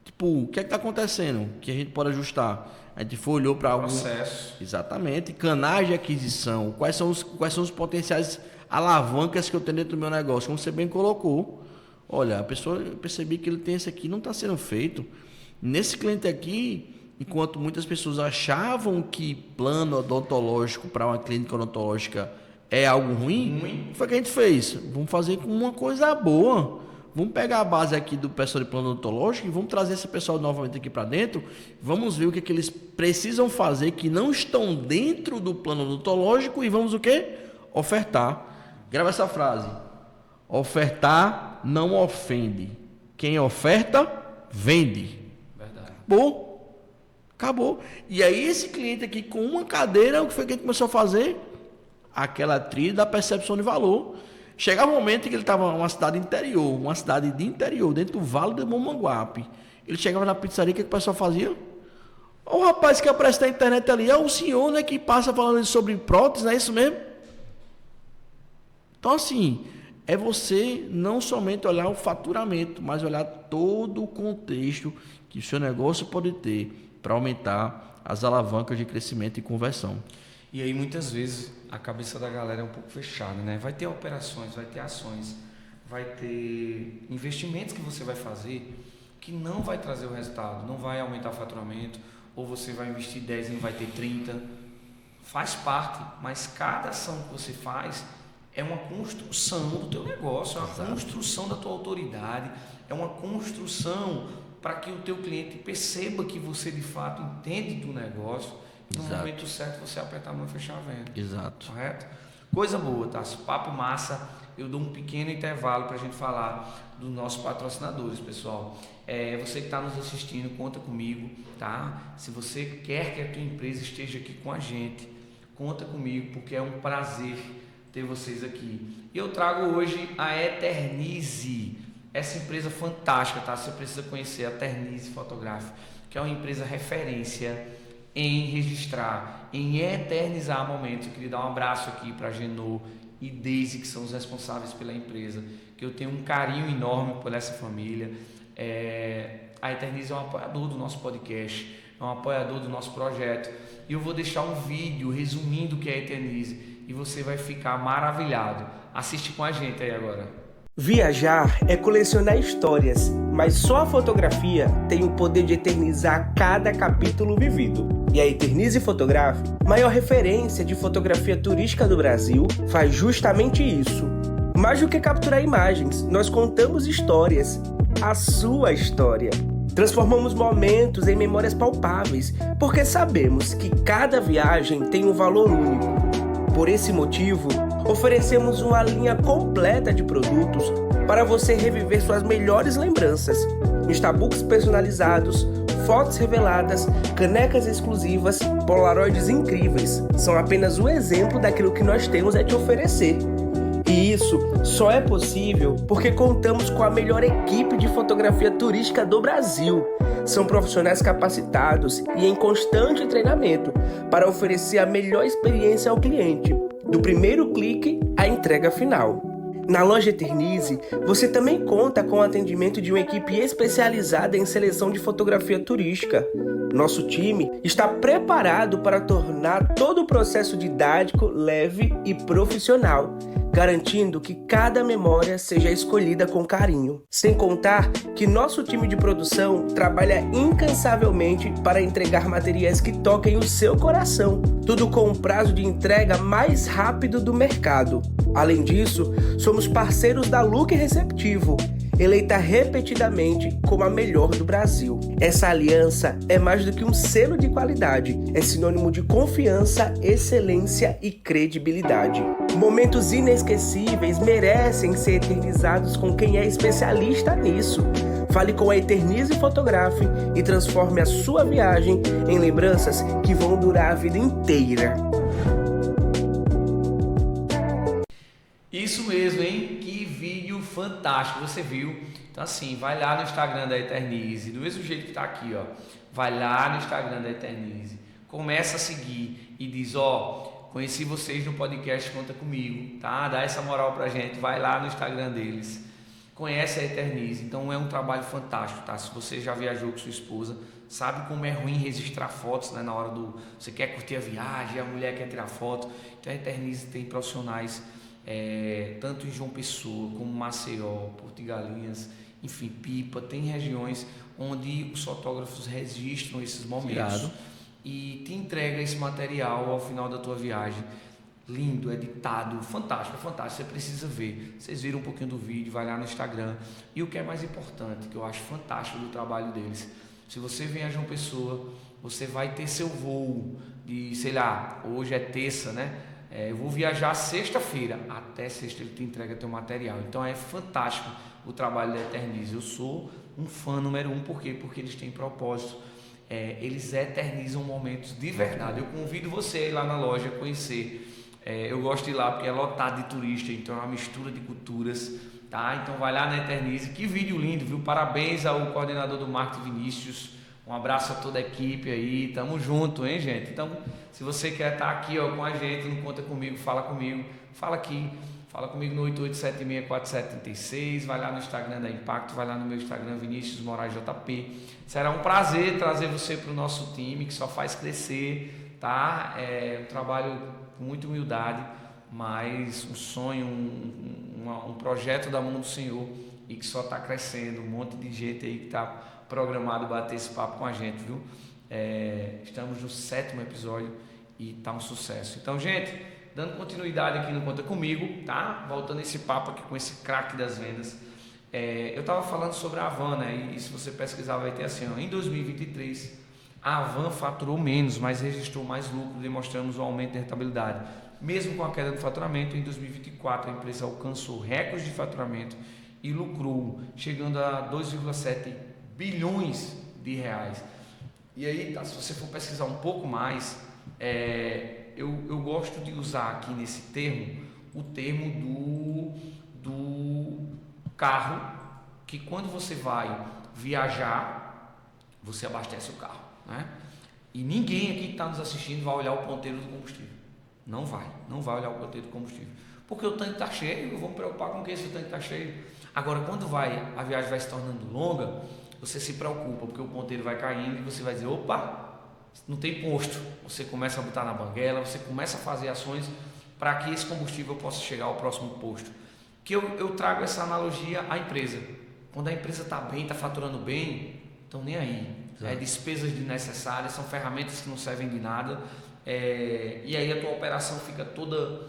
Tipo, o que é que está acontecendo? Que a gente pode ajustar? A gente olhou para algum processo. Exatamente. Canais de aquisição. Quais são os potenciais alavancas que eu tenho dentro do meu negócio? Como você bem colocou. Olha, eu percebi que ele tem esse aqui, não está sendo feito. Nesse cliente aqui, enquanto muitas pessoas achavam que plano odontológico para uma clínica odontológica é algo ruim, foi o que a gente fez. Vamos fazer com uma coisa boa. Vamos pegar a base aqui do pessoal de plano odontológico e vamos trazer esse pessoal novamente aqui para dentro. Vamos ver o que eles precisam fazer que não estão dentro do plano odontológico e vamos o quê? Ofertar. Grava essa frase. Ofertar não ofende. Quem oferta, vende. Verdade. Acabou. E aí esse cliente aqui com uma cadeira, o que foi que ele começou a fazer? Aquela trilha da percepção de valor. Chegava um momento em que ele estava numa cidade de interior, dentro do Vale do Monmanguape. Ele chegava na pizzaria, o que o pessoal fazia? O rapaz que aparece na internet ali, é o senhor, né, que passa falando sobre prótese, não é isso mesmo? Então, assim, é você não somente olhar o faturamento, mas olhar todo o contexto que o seu negócio pode ter para aumentar as alavancas de crescimento e conversão. E aí, muitas vezes, a cabeça da galera é um pouco fechada, né? Vai ter operações, vai ter ações, vai ter investimentos que você vai fazer que não vai trazer o resultado, não vai aumentar o faturamento, ou você vai investir 10 e não vai ter 30. Faz parte, mas cada ação que você faz é uma construção do teu negócio, é uma construção da tua autoridade, é uma construção para que o teu cliente perceba que você de fato entende do negócio. No momento certo você apertar a mão e fechar a venda. Exato. Correto? Coisa boa, tá? Papo massa. Eu dou um pequeno intervalo para a gente falar dos nossos patrocinadores, pessoal. Você que está nos assistindo, conta comigo, tá? Se você quer que a tua empresa esteja aqui com a gente, conta comigo, porque é um prazer ter vocês aqui. E eu trago hoje a Eternize, essa empresa fantástica, tá? Você precisa conhecer a Eternize Fotográfica, que é uma empresa referência em registrar, em eternizar momentos. Eu queria dar um abraço aqui para a Genô e Daisy, que são os responsáveis pela empresa, que eu tenho um carinho enorme por essa família. A Eternize é um apoiador do nosso podcast, é um apoiador do nosso projeto, e eu vou deixar um vídeo resumindo o que é a Eternize e você vai ficar maravilhado. Assiste com a gente aí agora. Viajar é colecionar histórias, mas só a fotografia tem o poder de eternizar cada capítulo vivido. E a Eternize Fotográfica, maior referência de fotografia turística do Brasil, faz justamente isso. Mais do que capturar imagens, nós contamos histórias, a sua história. Transformamos momentos em memórias palpáveis, porque sabemos que cada viagem tem um valor único. Por esse motivo, oferecemos uma linha completa de produtos para você reviver suas melhores lembranças. Instabooks personalizados, fotos reveladas, canecas exclusivas, polaroids incríveis. São apenas um exemplo daquilo que nós temos a te oferecer. E isso só é possível porque contamos com a melhor equipe de fotografia turística do Brasil. São profissionais capacitados e em constante treinamento para oferecer a melhor experiência ao cliente, do primeiro clique à entrega final. Na loja Eternize, você também conta com o atendimento de uma equipe especializada em seleção de fotografia turística. Nosso time está preparado para tornar todo o processo didático, leve e profissional. garantindo que cada memória seja escolhida com carinho. Sem contar que nosso time de produção trabalha incansavelmente para entregar materiais que toquem o seu coração, tudo com um prazo de entrega mais rápido do mercado. Além disso, somos parceiros da Look Receptivo, eleita repetidamente como a melhor do Brasil. Essa aliança é mais do que um selo de qualidade, é sinônimo de confiança, excelência e credibilidade. Momentos inesquecíveis merecem ser eternizados com quem é especialista nisso. Fale com a Eternize Fotografe e transforme a sua viagem em lembranças que vão durar a vida inteira. Isso mesmo, hein? Que vídeo fantástico, você viu? Então assim, vai lá no Instagram da Eternize, do mesmo jeito que tá aqui, ó. Vai lá no Instagram da Eternize, começa a seguir e diz, ó, conheci vocês no podcast Conta Comigo, tá? Dá essa moral pra gente, vai lá no Instagram deles, conhece a Eternize. Então é um trabalho fantástico, tá? Se você já viajou com sua esposa, sabe como é ruim registrar fotos, né? Na hora do... Você quer curtir a viagem, a mulher quer tirar foto. Então a Eternize tem profissionais tanto em João Pessoa como Maceió, Porto de Galinhas, enfim, Pipa. Tem regiões onde os fotógrafos registram esses momentos e te entrega esse material ao final da tua viagem. Lindo, editado, fantástico, fantástico. Você precisa ver. Vocês viram um pouquinho do vídeo, vai lá no Instagram. E o que é mais importante, que eu acho fantástico do trabalho deles, se você vem a João Pessoa, você vai ter seu voo de, sei lá, hoje é terça, né? Eu vou viajar sexta-feira, até sexta ele te entrega teu material. Então é fantástico o trabalho da Eternize. Eu sou um fã número 1, por quê? Porque eles têm propósito, eles eternizam momentos de verdade. Eu convido você a ir lá na loja conhecer. Eu gosto de ir lá porque é lotado de turista, então é uma mistura de culturas, tá? Então vai lá na Eternize. Que vídeo lindo, viu? Parabéns ao coordenador do marketing, Vinícius. Um abraço a toda a equipe aí, tamo junto, hein, gente? Então, se você quer estar aqui, ó, com a gente, não conta comigo, fala aqui, fala comigo no 88764736, vai lá no Instagram da Impacto, vai lá no meu Instagram, Vinícius Moraes JP. Será um prazer trazer você para o nosso time, que só faz crescer, tá? É um trabalho com muita humildade, mas um sonho, um projeto da mão do Senhor e que só está crescendo, um monte de gente aí que está programado bater esse papo com a gente, viu? Estamos no 7º episódio e tá um sucesso. Então, gente, dando continuidade aqui no Conta Comigo, tá? Voltando esse papo aqui com esse craque das vendas. Eu tava falando sobre a Havan, né? E se você pesquisar vai ter assim, ó, em 2023 a Havan faturou menos, mas registrou mais lucro, demonstrando o aumento da rentabilidade. Mesmo com a queda do faturamento, em 2024 a empresa alcançou recordes de faturamento e lucrou, chegando a 2,7 bilhões de reais. E aí, tá, se você for pesquisar um pouco mais, eu gosto de usar aqui nesse termo, o termo do carro, que quando você vai viajar, você abastece o carro, né? E ninguém aqui que está nos assistindo vai olhar o ponteiro do combustível. Não vai olhar o ponteiro do combustível. Porque o tanque está cheio, eu vou me preocupar com o que esse tanque está cheio. Agora, quando a viagem vai se tornando longa, você se preocupa, porque o ponteiro vai caindo e você vai dizer, opa, não tem posto. Você começa a botar na banguela, você começa a fazer ações para que esse combustível possa chegar ao próximo posto. Que eu trago essa analogia à empresa. Quando a empresa está bem, está faturando bem, estão nem aí. Despesas desnecessárias, são ferramentas que não servem de nada. E aí a tua operação fica toda,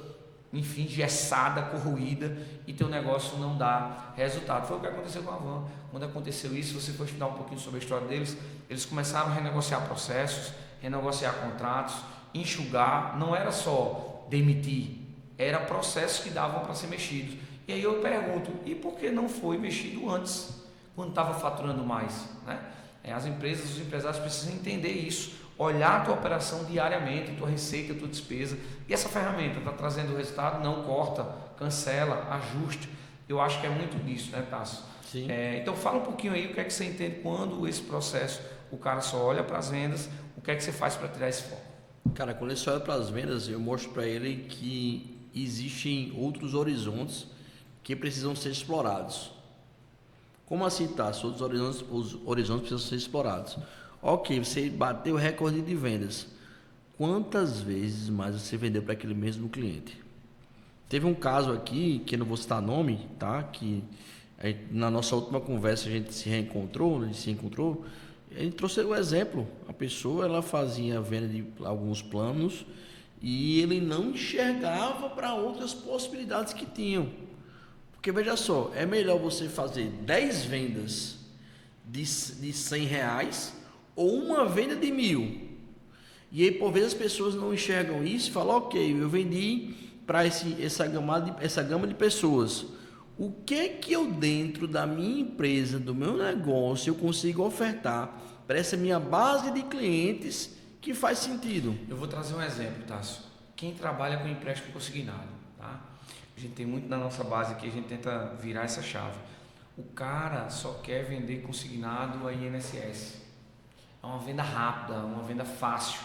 enfim, engessada, corroída e teu negócio não dá resultado. Foi o que aconteceu com a Havan. Quando aconteceu isso, você for estudar um pouquinho sobre a história deles, eles começaram a renegociar processos, renegociar contratos, enxugar. Não era só demitir, era processos que davam para ser mexidos. E aí eu pergunto, e por que não foi mexido antes, quando estava faturando mais, né? As empresas, os empresários precisam entender isso, olhar a tua operação diariamente, tua receita, tua despesa, e essa ferramenta está trazendo resultado, não corta, cancela, ajuste. Eu acho que é muito disso, né, Tássio? Sim. Então fala um pouquinho aí o que é que você entende quando esse processo, o cara só olha para as vendas, o que é que você faz para tirar esse foco? Cara, quando ele só olha para as vendas, eu mostro para ele que existem outros horizontes que precisam ser explorados. Como assim, Tássio? Os horizontes precisam ser explorados. Ok, você bateu o recorde de vendas. Quantas vezes mais você vendeu para aquele mesmo cliente? Teve um caso aqui, que eu não vou citar nome, tá? Que na nossa última conversa a gente se encontrou, a gente trouxe o exemplo. A pessoa, ela fazia venda de alguns planos e ele não enxergava para outras possibilidades que tinham. Porque veja só, é melhor você fazer 10 vendas de R$100 ou uma venda de 1.000. E aí, por vezes, as pessoas não enxergam isso e falam, ok, eu vendi para essa gama de pessoas. O que eu, dentro da minha empresa, do meu negócio, eu consigo ofertar para essa minha base de clientes que faz sentido? Eu vou trazer um exemplo, Tássio. Quem trabalha com empréstimo consignado, tá? A gente tem muito na nossa base aqui, a gente tenta virar essa chave. O cara só quer vender consignado a INSS. É uma venda rápida, uma venda fácil.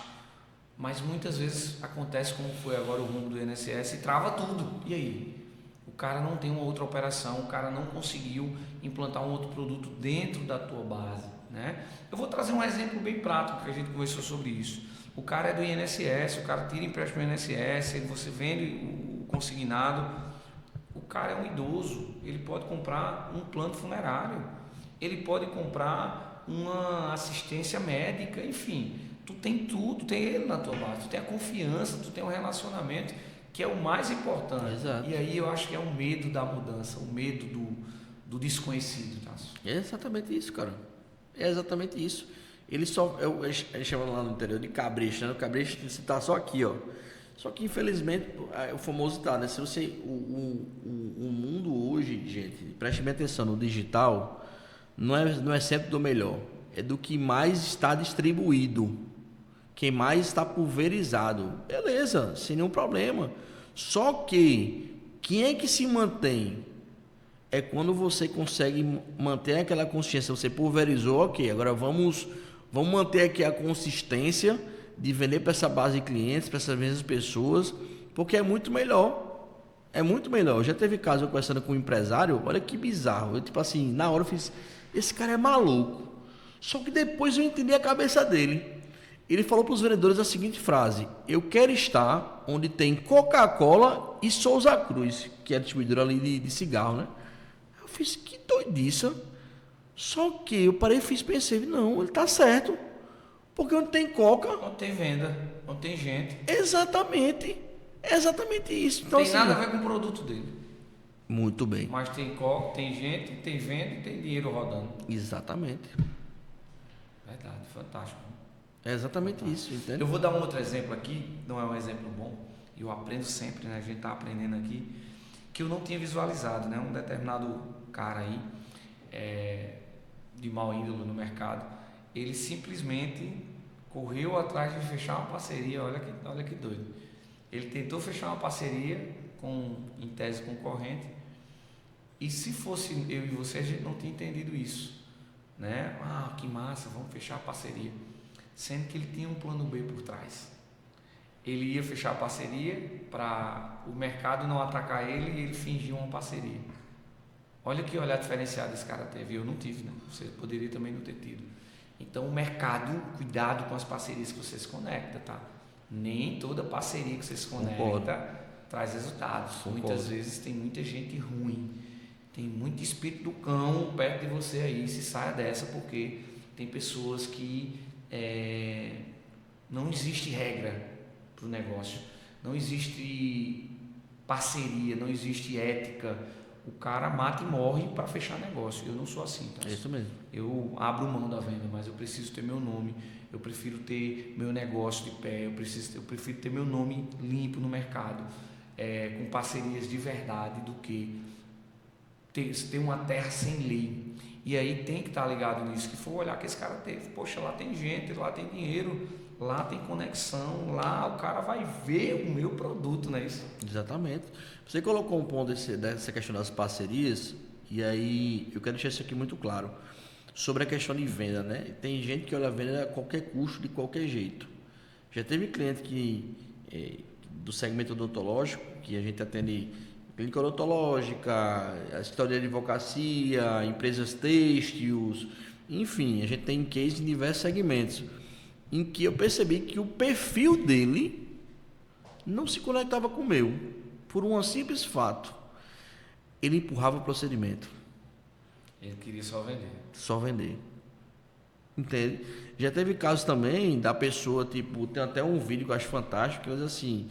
Mas muitas vezes acontece como foi agora o rumo do INSS e trava tudo. E aí? O cara não tem uma outra operação, o cara não conseguiu implantar um outro produto dentro da tua base, né? Eu vou trazer um exemplo bem prático, que a gente conversou sobre isso. O cara é do INSS, o cara tira empréstimo do INSS, você vende o consignado. O cara é um idoso, ele pode comprar um plano funerário, ele pode comprar uma assistência médica, enfim. Tu tem tudo, tem ele na tua base, tu tem a confiança, tu tem um relacionamento, que é o mais importante. Exato. E aí eu acho que é o medo da mudança, o medo do desconhecido, Tássio. É exatamente isso, cara. É exatamente isso. Eles chamam lá no interior de cabresto, né? O cabresto está só aqui, ó. Só que infelizmente o famoso tá, né? Se você o mundo hoje, gente, preste bem atenção, no digital não é sempre do melhor, é do que mais está distribuído, quem mais está pulverizado, beleza, sem nenhum problema. Só que quem é que se mantém? É quando você consegue manter aquela consciência, você pulverizou, ok, agora vamos manter aqui a consistência de vender para essa base de clientes, para essas mesmas pessoas, porque é muito melhor. É muito melhor. Já teve caso eu conversando com um empresário, olha que bizarro. Eu, tipo assim, na hora eu fiz, esse cara é maluco. Só que depois eu entendi a cabeça dele. Ele falou para os vendedores a seguinte frase: eu quero estar onde tem Coca-Cola e Souza Cruz, que é a distribuidora ali de cigarro, né? Eu fiz, que doidiça. Só que eu parei e pensei, não, ele tá certo. Porque onde tem coca... Não tem venda, não tem gente. Exatamente isso. Então, Não tem assim, nada a ver com o produto dele. Muito bem. Mas tem coca, tem gente, tem venda e tem dinheiro rodando. Exatamente. Verdade, fantástico. É exatamente isso, entende? Eu vou dar um outro exemplo aqui, não é um exemplo bom, eu aprendo sempre, né? A gente está aprendendo aqui, que eu não tinha visualizado, né? Um determinado cara aí, de mau índole no mercado, ele simplesmente correu atrás de fechar uma parceria, olha que doido. Ele tentou fechar uma parceria em tese concorrente, e se fosse eu e você, a gente não tinha entendido isso, né? Ah, que massa, vamos fechar a parceria. Sendo que ele tinha um plano B por trás. Ele ia fechar a parceria para o mercado não atacar ele e ele fingia uma parceria. Olha que olhar diferenciado esse cara teve, eu não tive, né? Você poderia também não ter tido. Então o mercado, cuidado com as parcerias que você se conecta, tá? Nem toda parceria que você se conecta traz resultados. Muitas vezes tem muita gente ruim, tem muito espírito do cão perto de você aí, se saia dessa, porque tem pessoas que não existe regra para o negócio, não existe parceria, não existe ética. O cara mata e morre para fechar negócio. Eu não sou assim, tá? É isso mesmo. Eu abro mão da venda, mas eu preciso ter meu nome, eu prefiro ter meu negócio de pé, eu prefiro ter meu nome limpo no mercado, com parcerias de verdade, do que ter uma terra sem lei. E aí tem que estar ligado nisso, que for olhar que esse cara teve. Poxa, lá tem gente, lá tem dinheiro, lá tem conexão, lá o cara vai ver o meu produto, não é isso? Exatamente. Você colocou um ponto dessa questão das parcerias, e aí eu quero deixar isso aqui muito claro. Sobre a questão de venda, né? Tem gente que olha a venda a qualquer custo, de qualquer jeito. Já teve cliente do segmento odontológico, que a gente atende clínica odontológica, escritório de advocacia, empresas têxteis, enfim, a gente tem case em diversos segmentos, em que eu percebi que o perfil dele não se conectava com o meu. Por um simples fato, ele empurrava o procedimento. Ele queria só vender. Só vender. Entende? Já teve casos também da pessoa, tipo, tem até um vídeo que eu acho fantástico, que diz assim,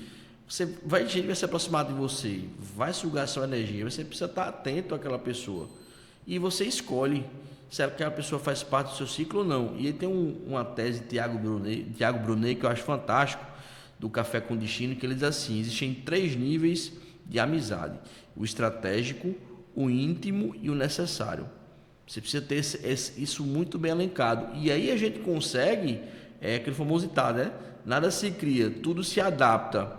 gente vai se aproximar de você, vai sugar sua energia, você precisa estar atento àquela pessoa. E você escolhe se aquela pessoa faz parte do seu ciclo ou não. E aí tem uma tese de Tiago Brunet, que eu acho fantástico, do Café com Destino, que ele diz assim, existem 3 níveis de amizade: o estratégico, o íntimo e o necessário. Você precisa ter isso muito bem elencado. E aí a gente consegue, aquele famoso ditado, né? Nada se cria, tudo se adapta.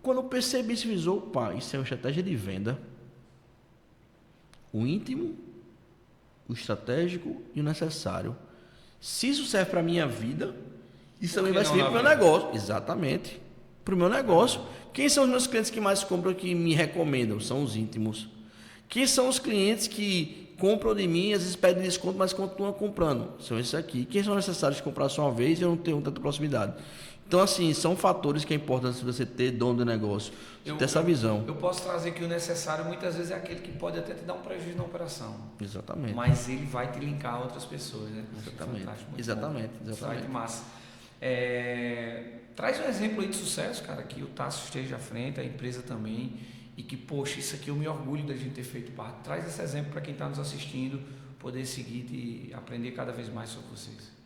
Quando eu percebi isso, opa, isso é uma estratégia de venda. O íntimo, o estratégico e o necessário. Se isso serve para a minha vida, isso também vai servir para o meu negócio. Exatamente. Para o meu negócio. Quem são os meus clientes que mais compram, que me recomendam? São os íntimos. Quem são os clientes que compram de mim, às vezes pedem desconto, mas continuam comprando? São esses aqui. Quem são necessários de comprar só uma vez e eu não tenho tanta proximidade? Então, assim, são fatores que é importante você ter dono do negócio, ter essa visão. Eu posso trazer que o necessário muitas vezes é aquele que pode até te dar um prejuízo na operação. Exatamente. Mas ele vai te linkar a outras pessoas, né? Exatamente. Fantástico, Exatamente. Site massa. Traz um exemplo aí de sucesso, cara, que o Tasso esteja à frente, a empresa também, e que, poxa, isso aqui eu me orgulho da gente ter feito parte. Traz esse exemplo para quem está nos assistindo, poder seguir e aprender cada vez mais sobre vocês.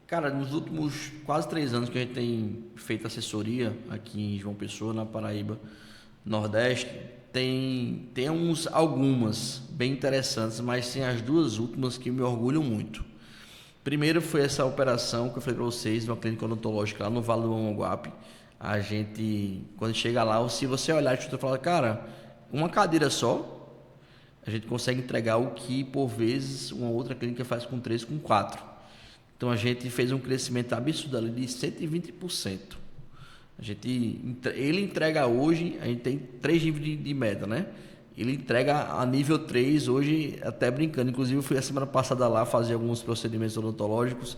Cara, nos últimos quase 3 anos que a gente tem feito assessoria aqui em João Pessoa, na Paraíba, Nordeste, tem algumas bem interessantes, mas tem as 2 últimas que me orgulham muito. Primeiro foi essa operação que eu falei para vocês, uma clínica odontológica lá no Vale do Mamanguape. A gente, quando chega lá, se você olhar, você fala, cara, uma cadeira só, a gente consegue entregar o que, por vezes, uma outra clínica faz com 3, com 4. Então, a gente fez um crescimento absurdo ali de 120%. Ele entrega hoje, a gente tem 3 níveis de meta, né? Ele entrega a nível 3 hoje, até brincando. Inclusive, eu fui a semana passada lá fazer alguns procedimentos odontológicos.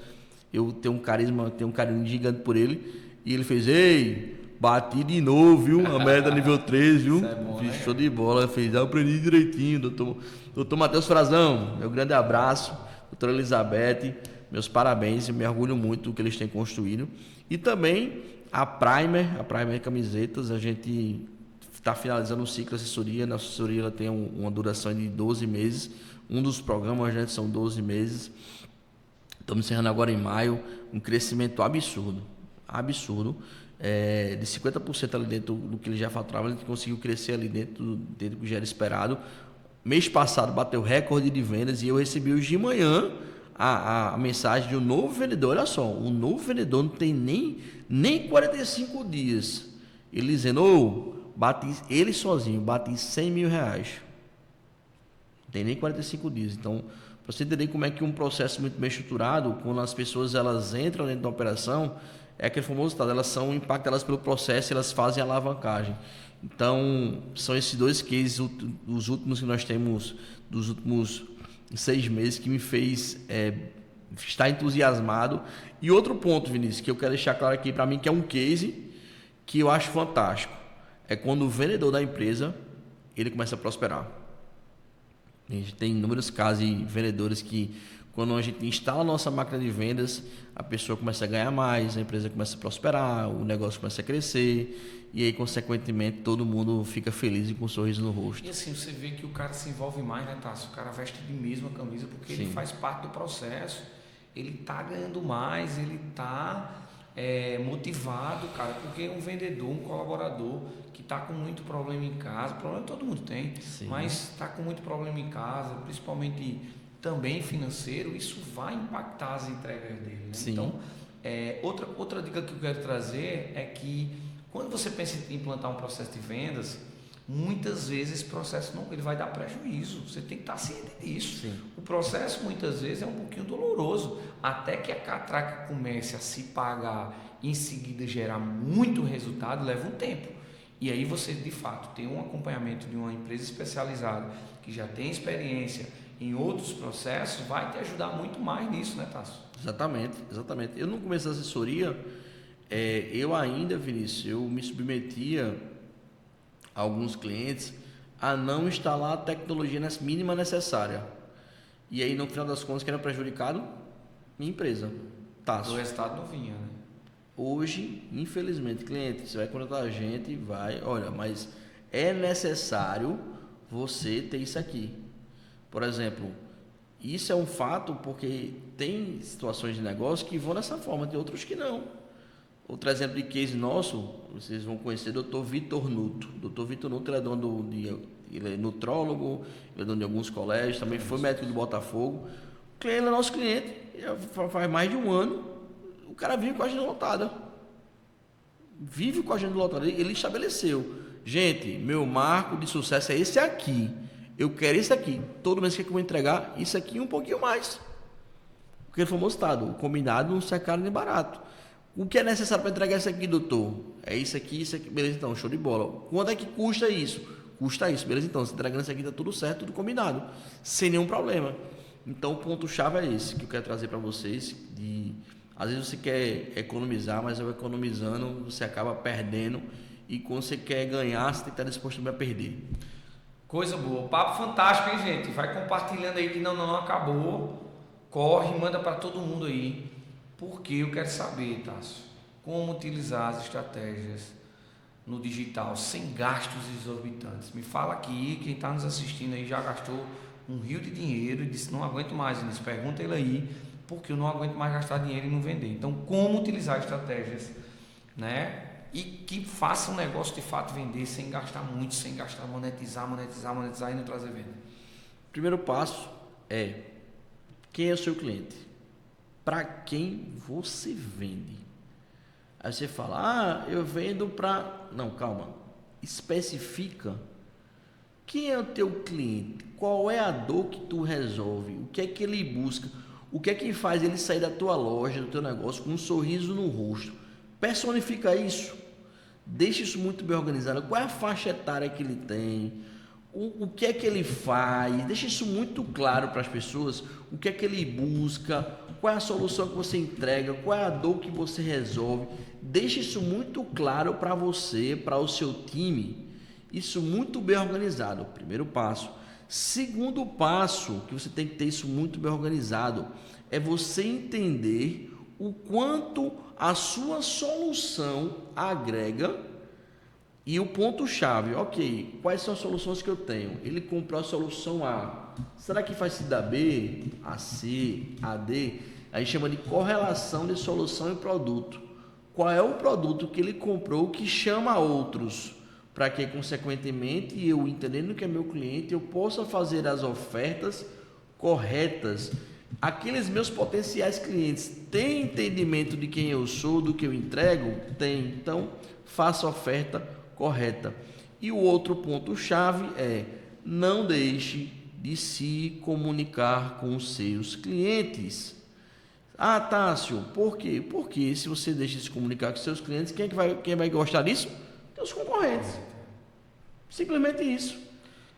Eu tenho um carinho gigante por ele. E ele fez, ei, bati de novo, viu? A meta nível 3, viu? É bom, Fiz né? show de bola. Fez, eu aprendi direitinho. Doutor Matheus Frazão, meu grande abraço. Doutora Elizabeth, meus parabéns. Eu me orgulho muito do que eles têm construído. E também a Primer Camisetas, a gente está finalizando um ciclo de assessoria. Na assessoria ela tem uma duração de 12 meses. Um dos programas, gente, são 12 meses. Estamos encerrando agora em maio. Um crescimento absurdo. De 50% ali dentro do que ele já faturava, ele conseguiu crescer ali dentro do que já era esperado. Mês passado bateu recorde de vendas e eu recebi hoje de manhã a mensagem de um novo vendedor. Olha só, um novo vendedor não tem nem 45 dias. Ele dizendo, ele sozinho bate 100 mil reais. Não tem nem 45 dias. Então, para você entender como é que um processo muito bem estruturado, quando as pessoas elas entram dentro da operação, é aquele famoso estado, elas são impactadas pelo processo e elas fazem a alavancagem. Então, são esses 2 cases, os últimos que nós temos, dos últimos 6 meses, que me fez estar entusiasmado. E outro ponto, Vinícius, que eu quero deixar claro aqui para mim, que é um case que eu acho fantástico, é quando o vendedor da empresa, ele começa a prosperar. A gente tem inúmeros casos de vendedores que, quando a gente instala a nossa máquina de vendas, a pessoa começa a ganhar mais, a empresa começa a prosperar, o negócio começa a crescer e aí, consequentemente, todo mundo fica feliz e com um sorriso no rosto. E assim, você vê que o cara se envolve mais, né, Tasso? O cara veste de mesmo a camisa porque Sim. ele faz parte do processo. Ele tá ganhando mais, ele tá motivado, cara, porque um vendedor, um colaborador que tá com muito problema em casa, problema todo mundo tem, Sim. mas tá com muito problema em casa, principalmente também financeiro, isso vai impactar as entregas dele, né? Sim. Então, outra dica que eu quero trazer é que quando você pensa em implantar um processo de vendas, muitas vezes esse processo ele vai dar prejuízo. Você tem que estar ciente disso. Sim. O processo muitas vezes é um pouquinho doloroso, até que a catraca comece a se pagar e em seguida gerar muito resultado, leva um tempo. E aí você de fato tem um acompanhamento de uma empresa especializada que já tem experiência em outros processos, vai te ajudar muito mais nisso, né, Tasso? Exatamente. Eu no começo da assessoria, eu ainda, Vinícius, eu me submetia alguns clientes a não instalar a tecnologia mínima necessária. E aí, no final das contas, quem era prejudicado? Minha empresa. O resultado não vinha, né? Hoje, infelizmente, cliente, você vai contratar a gente, olha, mas é necessário você ter isso aqui. Por exemplo, isso é um fato porque tem situações de negócio que vão dessa forma, tem outros que não. Outro exemplo de case nosso, vocês vão conhecer o Dr. Vitor Nuto. O Dr. Vitor Nuto ele é nutrólogo, ele é dono de alguns colégios, também foi médico do Botafogo. Ele é nosso cliente, faz mais de um ano, o cara vive com a agenda lotada. Ele estabeleceu, gente, meu marco de sucesso é esse aqui. Eu quero esse aqui. Todo mês que eu vou entregar, isso aqui e um pouquinho mais. Porque ele foi mostrado, o combinado não sai caro nem barato. O que é necessário para entregar isso aqui, doutor? É isso aqui, beleza, então, show de bola. Quanto é que custa isso? Custa isso, beleza, então, se entregando isso aqui, tá tudo certo, tudo combinado, sem nenhum problema. Então, o ponto-chave é esse que eu quero trazer para vocês. Às vezes você quer economizar, mas economizando, você acaba perdendo. E quando você quer ganhar, você tem que estar disposto também a perder. Coisa boa. Papo fantástico, hein, gente? Vai compartilhando aí que não acabou. Corre, manda para todo mundo aí. Porque eu quero saber, Tássio, como utilizar as estratégias no digital sem gastos exorbitantes. Me fala aqui, quem está nos assistindo aí já gastou um rio de dinheiro e disse, não aguento mais, Vinícius. Pergunta ele aí, porque eu não aguento mais gastar dinheiro e não vender. Então, como utilizar estratégias, né? E que faça um negócio de fato vender sem gastar muito, sem gastar, monetizar e não trazer venda. Primeiro passo é, quem é o seu cliente? Para quem você vende? Aí você fala, eu vendo para... Não, calma. Especifica quem é o teu cliente, qual é a dor que tu resolve, o que é que ele busca, o que é que faz ele sair da tua loja, do teu negócio com um sorriso no rosto. Personifica isso, deixa isso muito bem organizado. Qual é a faixa etária que ele tem, o que é que ele faz, deixa isso muito claro para as pessoas, o que é que ele busca, qual é a solução que você entrega, qual é a dor que você resolve. Deixa isso muito claro para você, para o seu time, isso muito bem organizado. Primeiro passo. Segundo passo, que você tem que ter isso muito bem organizado, é você entender o quanto a sua solução agrega. E o ponto-chave, ok, quais são as soluções que eu tenho? Ele comprou a solução A, será que faz sentido a B, a C, a D? A gente chama de correlação de solução e produto. Qual é o produto que ele comprou que chama outros? Para que, consequentemente, eu entendendo que é meu cliente, eu possa fazer as ofertas corretas. Aqueles meus potenciais clientes têm entendimento de quem eu sou, do que eu entrego? Tem. Então, faça a oferta correta. E o outro ponto-chave é, não deixe de se comunicar com os seus clientes. Ah, Tássio, por quê? Porque se você deixa de se comunicar com seus clientes, quem vai gostar disso? Os concorrentes. Simplesmente isso.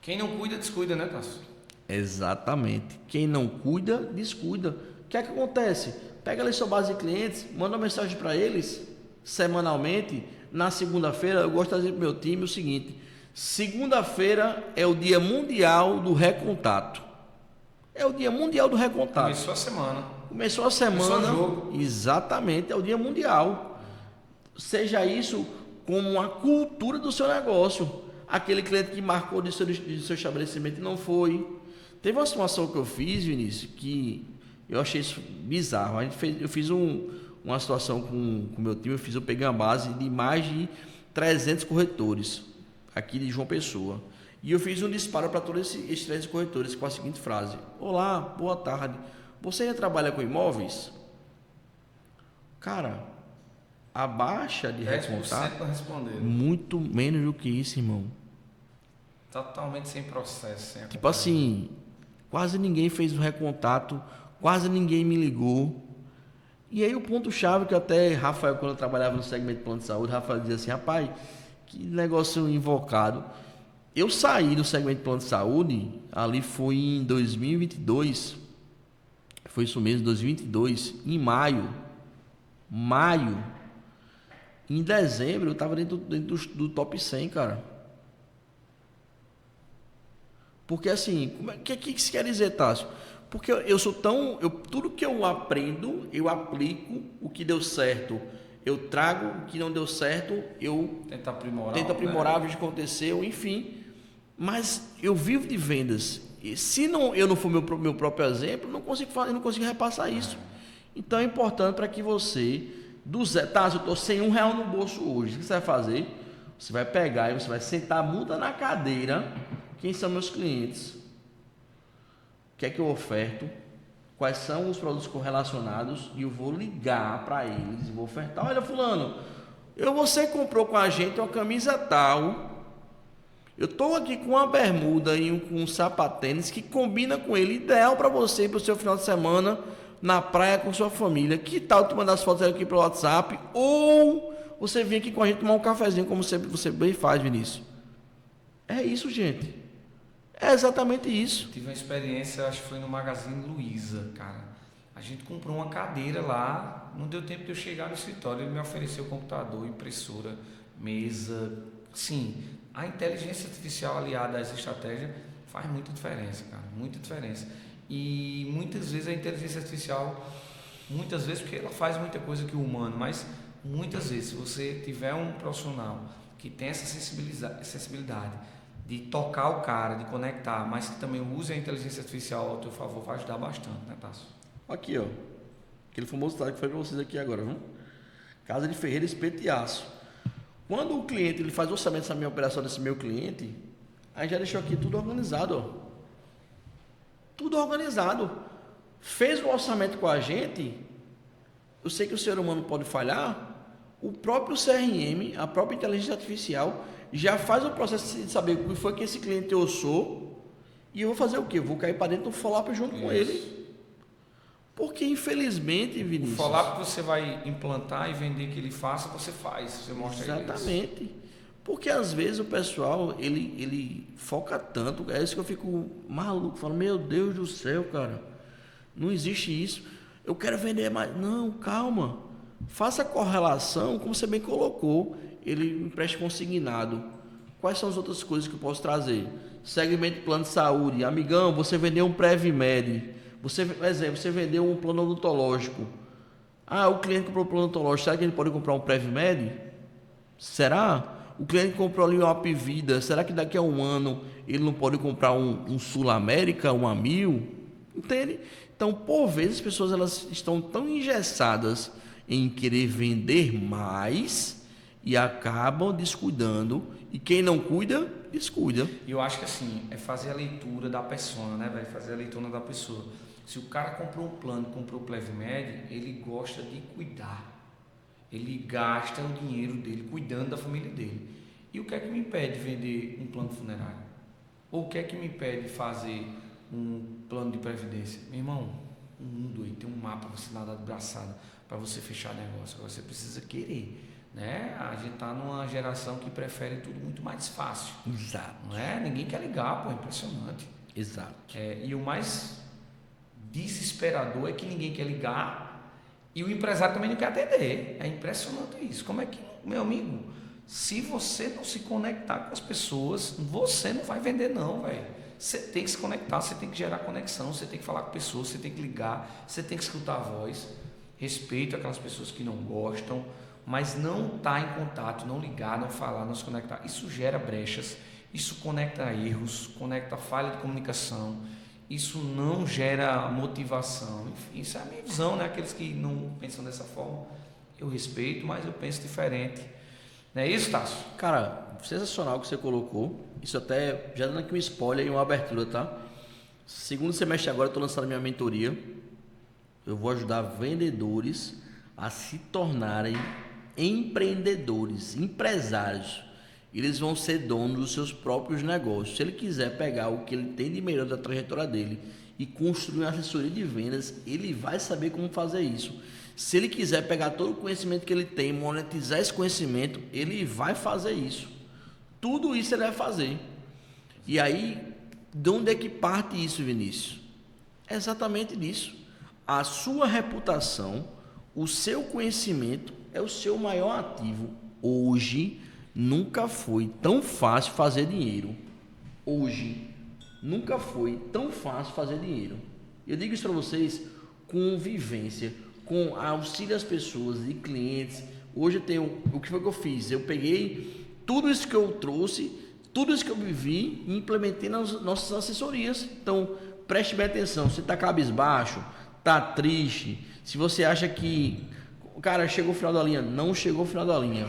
Quem não cuida, descuida, né, Tássio? Exatamente. Quem não cuida, descuida. O que é que acontece? Pega ali sua base de clientes, manda uma mensagem para eles semanalmente. Na segunda-feira, eu gosto de dizer para o meu time o seguinte: segunda-feira é o dia mundial do recontato. É o dia mundial do recontato. Começou a semana. Começou o jogo. Exatamente, é o dia mundial. Seja isso como a cultura do seu negócio. Aquele cliente que marcou de seu estabelecimento e não foi. Teve uma situação que eu fiz, Vinícius, que eu achei isso bizarro. Eu fiz uma situação com o meu time, eu peguei uma base de mais de 300 corretores aqui de João Pessoa. E eu fiz um disparo para todos esses 300 corretores com a seguinte frase: olá, boa tarde, você ainda trabalha com imóveis? Cara, a baixa de recontato, muito menos do que isso, irmão. Totalmente sem processo. Sem tipo assim, quase ninguém fez o recontato, quase ninguém me ligou. E aí o ponto-chave que até Rafael, quando eu trabalhava no segmento de plano de saúde, Rafael dizia assim, rapaz, que negócio invocado. Eu saí do segmento de plano de saúde, ali foi em 2022, foi isso mesmo, 2022, em maio. Em dezembro eu estava dentro do top 100, cara. Porque assim, que isso quer dizer, Tássio? Porque tudo que eu aprendo, eu aplico. O que deu certo, eu trago. O que não deu certo, eu tento aprimorar. O que aconteceu, enfim. Mas eu vivo de vendas. E se eu não for meu próprio exemplo, eu não consigo repassar isso. Então é importante para que você, Tássio, eu estou sem R$1 no bolso hoje. O que você vai fazer? Você vai pegar e você vai sentar a bunda na cadeira. Quem são meus clientes? O que é que eu oferto? Quais são os produtos correlacionados? E eu vou ligar para eles e vou ofertar. Olha, fulano, você comprou com a gente uma camisa tal. Eu estou aqui com uma bermuda e com um sapatênis que combina com ele. Ideal para você, para o seu final de semana, na praia com sua família. Que tal tu mandar as fotos aqui pelo WhatsApp? Ou você vir aqui com a gente tomar um cafezinho, como você bem faz, Vinícius. É isso, gente. É exatamente isso. Tive uma experiência, acho que foi no Magazine Luiza, cara. A gente comprou uma cadeira lá, não deu tempo de eu chegar no escritório, ele me ofereceu computador, impressora, mesa. Sim, a inteligência artificial aliada a essa estratégia faz muita diferença, cara, muita diferença. E muitas vezes a inteligência artificial, porque ela faz muita coisa que o humano, mas muitas vezes, se você tiver um profissional que tem essa sensibilidade de tocar o cara, de conectar, mas que também use a inteligência artificial ao teu favor, vai ajudar bastante, né, Tássio? Aqui, ó. Aquele famoso detalhe que foi para vocês aqui agora, viu? Casa de Ferreira, espeto e aço. Quando o cliente ele faz o orçamento dessa minha operação, desse meu cliente, aí já deixou aqui tudo organizado, ó. Tudo organizado. Fez o orçamento com a gente. Eu sei que o ser humano pode falhar. O próprio CRM, a própria inteligência artificial, já faz o processo de saber o que foi que esse cliente orçou. E eu vou fazer o quê? Eu vou cair para dentro do follow-up junto com ele. Porque, infelizmente, Vinícius... O follow-up que você vai implantar e vender que ele faça, você faz. Você mostra ele. Exatamente. Porque, às vezes, o pessoal, ele foca tanto. É isso que eu fico maluco. Falo, meu Deus do céu, cara. Não existe isso. Eu quero vender mais. Não, calma. Faça a correlação, como você bem colocou. Ele empresta consignado. Quais são as outras coisas que eu posso trazer? Segmento de plano de saúde. Amigão, você vendeu um Prevmed. Você vendeu um plano odontológico. O cliente comprou um plano odontológico. Será que ele pode comprar um Prevmed? Será? O cliente comprou ali um Apvida. Será que daqui a um ano ele não pode comprar um Sul América, um Amil? Entende? Então, por vezes, as pessoas elas estão tão engessadas em querer vender mais e acabam descuidando. E quem não cuida, descuida. E eu acho que assim, é fazer a leitura da persona, né, velho? Fazer a leitura da pessoa. Se o cara comprou um plano, comprou o Prevmed, ele gosta de cuidar. Ele gasta o dinheiro dele cuidando da família dele. E o que é que me impede de vender um plano funerário? Ou o que é que me impede de fazer um plano de previdência? Meu irmão, o mundo aí tem um mapa para você nadar de braçada, para você fechar negócio. Agora você precisa querer, né? A gente tá numa geração que prefere tudo muito mais fácil. Exato. Não é? Ninguém quer ligar, pô, é impressionante. Exato. E o mais desesperador é que ninguém quer ligar e o empresário também não quer atender. É impressionante isso. Como é que, meu amigo, se você não se conectar com as pessoas, você não vai vender não, velho. Você tem que se conectar, você tem que gerar conexão, você tem que falar com pessoas, você tem que ligar, você tem que escutar a voz. Respeito aquelas pessoas que não gostam, mas não estar em contato, não ligar, não falar, não se conectar. Isso gera brechas, isso conecta erros, conecta falha de comunicação. Isso não gera motivação. Enfim, isso é a minha visão, né? Aqueles que não pensam dessa forma, eu respeito, mas eu penso diferente. Não é isso, Tássio? Cara, sensacional o que você colocou. Isso até, já dando aqui um spoiler e uma abertura, tá? Segundo semestre agora, eu estou lançando a minha mentoria. Eu vou ajudar vendedores a se tornarem empreendedores, empresários. Eles vão ser donos dos seus próprios negócios. Se ele quiser pegar o que ele tem de melhor da trajetória dele e construir uma assessoria de vendas, ele vai saber como fazer isso. Se ele quiser pegar todo o conhecimento que ele tem, monetizar esse conhecimento, ele vai fazer isso. Tudo isso ele vai fazer. E aí, de onde é que parte isso, Vinícius? É exatamente disso. A sua reputação, o seu conhecimento é o seu maior ativo. Hoje, nunca foi tão fácil fazer dinheiro. Hoje, nunca foi tão fácil fazer dinheiro. Eu digo isso para vocês com vivência, com auxílio às pessoas e clientes. Hoje eu tenho, o que foi que eu fiz? Eu peguei tudo isso que eu trouxe, tudo isso que eu vivi e implementei nas nossas assessorias. Então, preste bem atenção. Se está cabisbaixo, está triste, se você acha que, cara, chegou o final da linha, não chegou o final da linha,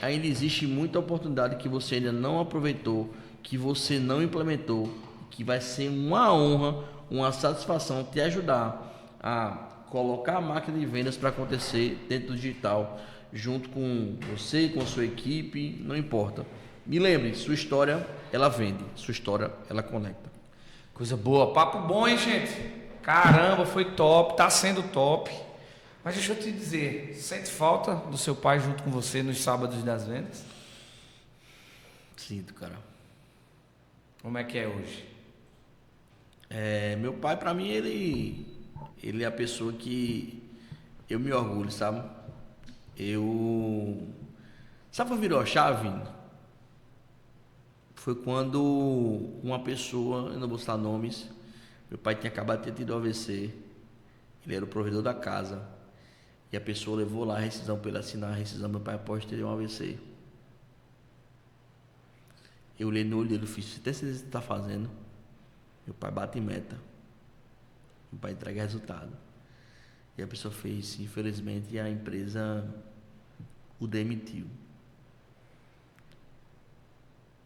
ainda existe muita oportunidade que você ainda não aproveitou, que você não implementou, que vai ser uma honra, uma satisfação te ajudar a colocar a máquina de vendas para acontecer dentro do digital, junto com você, com a sua equipe, não importa. Me lembre, sua história, ela vende, sua história, ela conecta. Coisa boa, papo bom, hein, gente? Caramba, foi top, tá sendo top. Mas deixa eu te dizer, sente falta do seu pai junto com você nos sábados das vendas? Sinto, cara. Como é que é hoje? Meu pai, para mim, ele é a pessoa que eu me orgulho, sabe? Sabe quando virou a chave? Foi quando uma pessoa, eu não vou citar nomes, meu pai tinha acabado de ter tido AVC, ele era o provedor da casa, e a pessoa levou lá a rescisão para ele assinar a rescisão, meu pai após ter um AVC. Eu olhei no olho dele e fiz, você tem certeza que está fazendo? Meu pai bate meta, meu pai entrega resultado. E a pessoa fez, infelizmente, a empresa o demitiu.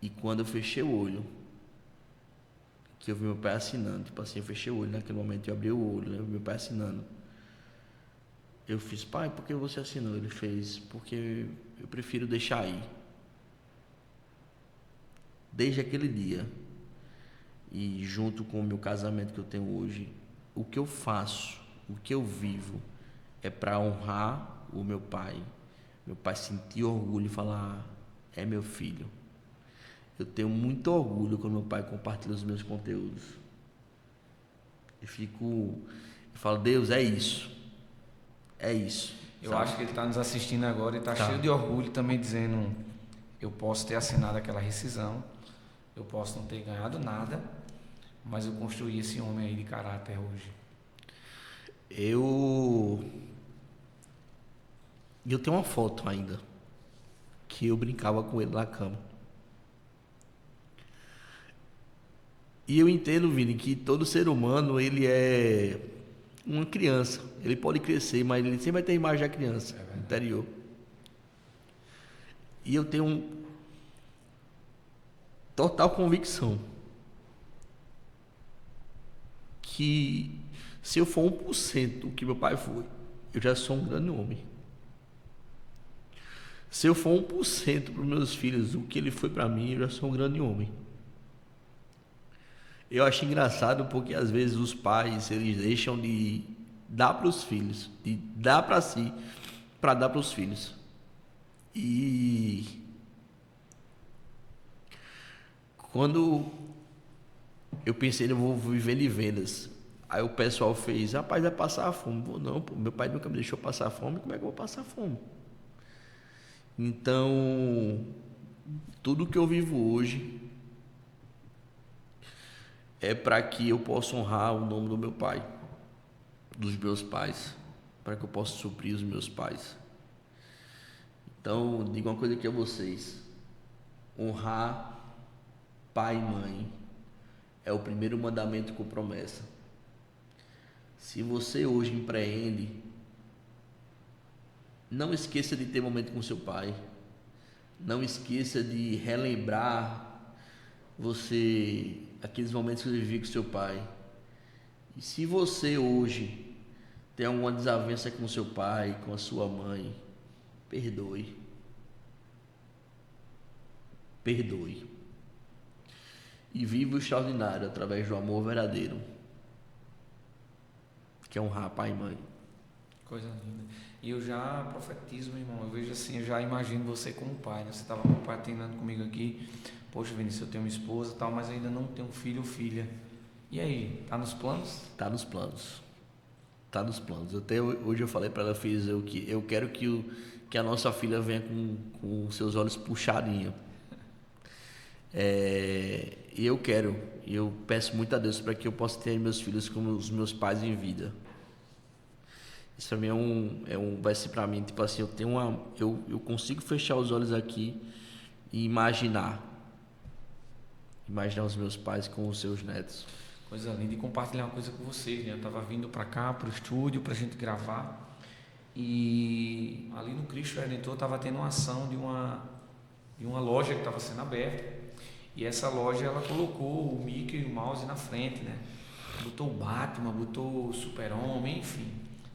E quando eu fechei o olho, que eu vi meu pai assinando, tipo assim, eu fechei o olho, naquele momento eu abri o olho, né, eu vi meu pai assinando. Eu fiz, pai, por que você assinou? Ele fez, porque eu prefiro deixar aí. Desde aquele dia, e junto com o meu casamento que eu tenho hoje, o que eu faço, o que eu vivo, é para honrar o meu pai sentir orgulho e falar, é meu filho. Eu tenho muito orgulho quando meu pai compartilha os meus conteúdos. Eu falo, Deus, é isso. É isso. Eu sabe? acho que ele está nos assistindo agora e está cheio de orgulho também, dizendo, eu posso ter assinado aquela rescisão, eu posso não ter ganhado nada, mas eu construí esse homem aí de caráter hoje. Eu tenho uma foto ainda, que eu brincava com ele na cama. E eu entendo, Vini, que todo ser humano, ele é uma criança. Ele pode crescer, mas ele sempre vai ter a imagem da criança interior. E eu tenho total convicção que se eu for 1% do que meu pai foi, eu já sou um grande homem. Se eu for 1% para os meus filhos o que ele foi para mim, eu já sou um grande homem. Eu acho engraçado porque às vezes os pais, eles deixam de dar para os filhos, de dar para si, para dar para os filhos. E quando eu pensei, eu vou viver de vendas, aí o pessoal fez, rapaz, vai passar fome. Vou, não, pô, meu pai nunca me deixou passar fome, como é que eu vou passar fome? Então, tudo que eu vivo hoje é para que eu possa honrar o nome do meu pai, dos meus pais, para que eu possa suprir os meus pais. Então, digo uma coisa aqui a vocês: honrar pai e mãe é o primeiro mandamento com promessa. Se você hoje empreende, não esqueça de ter momento com seu pai, não esqueça de relembrar aqueles momentos que você vivia com seu pai. E se você hoje tem alguma desavença com seu pai, com a sua mãe, perdoe. Perdoe. E viva o extraordinário através do amor verdadeiro, que é honrar pai e mãe. Coisa linda. E eu já profetizo, meu irmão, eu vejo assim, eu já imagino você como pai, né? Você estava compartilhando comigo aqui, poxa, Vinícius, eu tenho uma esposa e tal, mas ainda não tenho filho ou filha. E aí, tá nos planos? Tá nos planos. Tá nos planos. Hoje eu falei para ela, eu quero que a nossa filha venha com seus olhos puxadinhos. E eu peço muito a Deus para que eu possa ter meus filhos como os meus pais em vida. Isso para mim vai ser para mim, tipo assim, eu consigo fechar os olhos aqui e imaginar os meus pais com os seus netos. Coisa linda, e compartilhar uma coisa com vocês, né? Eu tava vindo para cá, pro estúdio, pra gente gravar, e ali no Cristo Redentor tava tendo uma ação de uma loja que estava sendo aberta, e essa loja ela colocou o Mickey e o Mouse na frente, né? Botou o Batman, botou o Super-Homem, enfim,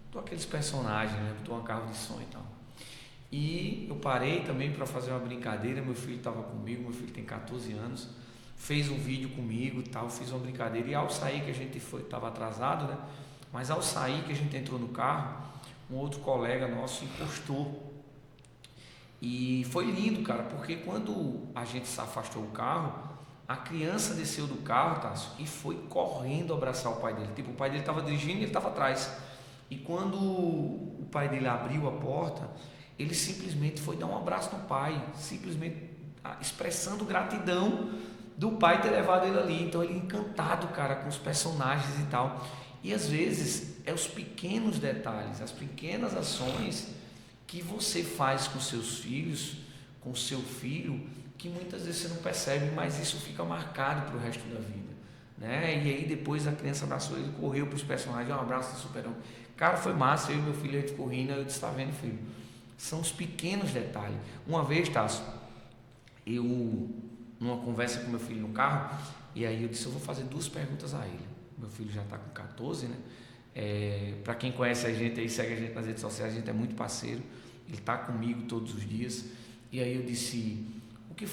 botou aqueles personagens, né? Botou uma carro de som e tal. E eu parei também para fazer uma brincadeira, meu filho estava comigo, meu filho tem 14 anos, fez um vídeo comigo e tal, fiz uma brincadeira, e ao sair que a gente estava atrasado, né? Mas ao sair que a gente entrou no carro, um outro colega nosso encostou. E foi lindo, cara, porque quando a gente se afastou do carro, a criança desceu do carro, Tássio, e foi correndo abraçar o pai dele. Tipo, o pai dele estava dirigindo e ele estava atrás. E quando o pai dele abriu a porta, ele simplesmente foi dar um abraço no pai, simplesmente expressando gratidão do pai ter levado ele ali. Então ele encantado, cara, com os personagens e tal. E às vezes é os pequenos detalhes, as pequenas ações que você faz com seus filhos, com seu filho, que muitas vezes você não percebe, mas isso fica marcado para o resto da vida, né? E aí depois a criança abraçou ele, correu para os personagens, um abraço do Super-Homem. Cara, foi massa, eu e meu filho, a gente ficou rindo, eu disse, tá vendo, filho? São os pequenos detalhes. Uma vez, Tássio, eu, numa conversa com meu filho no carro, e aí eu disse, eu vou fazer 2 perguntas a ele. Meu filho já está com 14, né? Para quem conhece a gente aí, segue a gente nas redes sociais, a gente é muito parceiro, ele está comigo todos os dias. E aí eu disse, o que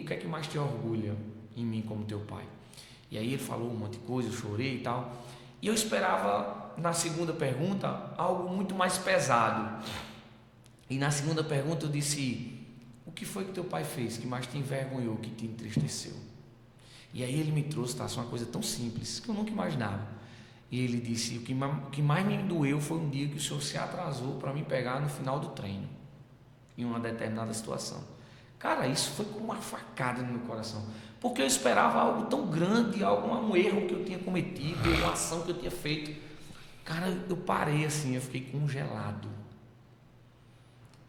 é que mais te orgulha em mim como teu pai? E aí ele falou um monte de coisa, eu chorei e tal, e eu esperava na segunda pergunta algo muito mais pesado. E na segunda pergunta eu disse, o que foi que teu pai fez que mais te envergonhou, que te entristeceu? E aí ele me trouxe, tá, uma coisa tão simples que eu nunca imaginava. E ele disse, o que mais me doeu foi um dia que o senhor se atrasou para me pegar no final do treino, em uma determinada situação. Cara, isso foi como uma facada no meu coração, porque eu esperava algo tão grande, um erro que eu tinha cometido, uma ação que eu tinha feito. Cara, eu parei assim, eu fiquei congelado.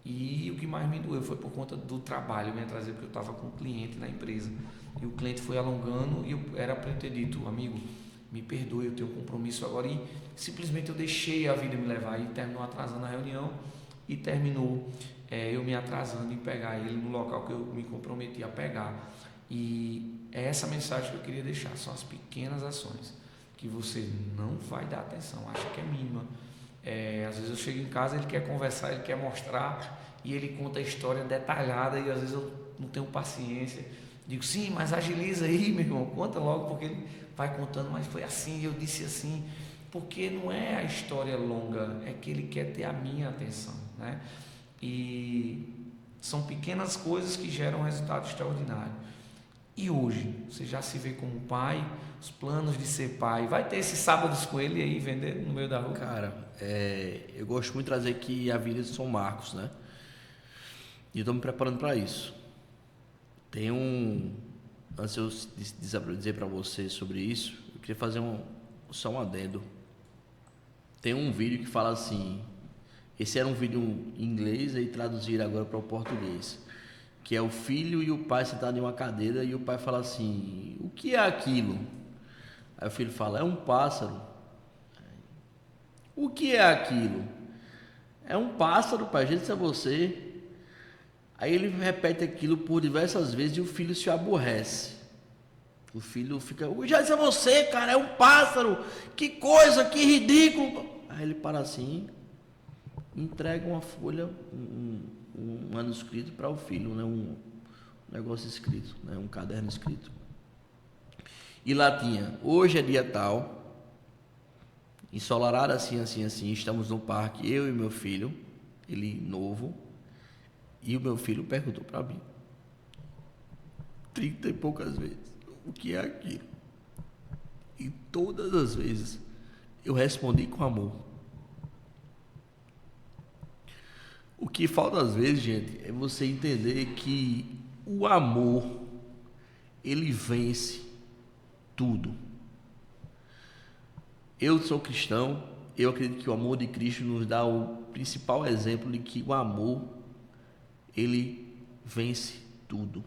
E o que mais me doeu foi por conta do trabalho, eu me atrasei porque eu estava com um cliente na empresa, e o cliente foi alongando, e era para eu ter dito, amigo, me perdoe, eu tenho um compromisso agora, e simplesmente eu deixei a vida me levar, e terminou atrasando a reunião, e terminou eu me atrasando em pegar ele no local que eu me comprometi a pegar. E é essa mensagem que eu queria deixar, são as pequenas ações que você não vai dar atenção, acha que é mínima. Às vezes eu chego em casa, ele quer conversar, ele quer mostrar, e ele conta a história detalhada, e às vezes eu não tenho paciência, digo, sim, mas agiliza aí, meu irmão, conta logo, porque ele vai contando, mas foi assim, eu disse assim, porque não é a história longa, é que ele quer ter a minha atenção, né? E são pequenas coisas que geram um resultado extraordinário. E hoje, você já se vê como pai, os planos de ser pai, vai ter esses sábados com ele aí, vender no meio da rua? Cara, eu gosto muito de trazer que a vida são marcos, né? E eu estou me preparando para isso. Antes de eu dizer para você sobre isso, eu queria fazer só um adendo. Tem um vídeo que fala assim, esse era um vídeo em inglês e traduziram agora para o português, que é o filho e o pai sentados em uma cadeira, e o pai fala assim, o que é aquilo? Aí o filho fala, é um pássaro. O que é aquilo? É um pássaro, pai, gente, isso é você. Aí ele repete aquilo por diversas vezes e o filho se aborrece. O filho fica, já disse a você, cara, é um pássaro, que coisa, que ridículo. Aí ele para assim, entrega uma folha, um manuscrito para o filho, né? Um negócio escrito, né? Um caderno escrito. E lá tinha, hoje é dia tal, ensolarado assim, assim, assim, estamos no parque, eu e meu filho, ele novo, e o meu filho perguntou para mim, 30 e poucas vezes, o que é aquilo? E todas as vezes eu respondi com amor. O que falta às vezes, gente, é você entender que o amor ele vence tudo. Eu sou cristão, eu acredito que o amor de Cristo nos dá o principal exemplo de que o amor, ele vence tudo.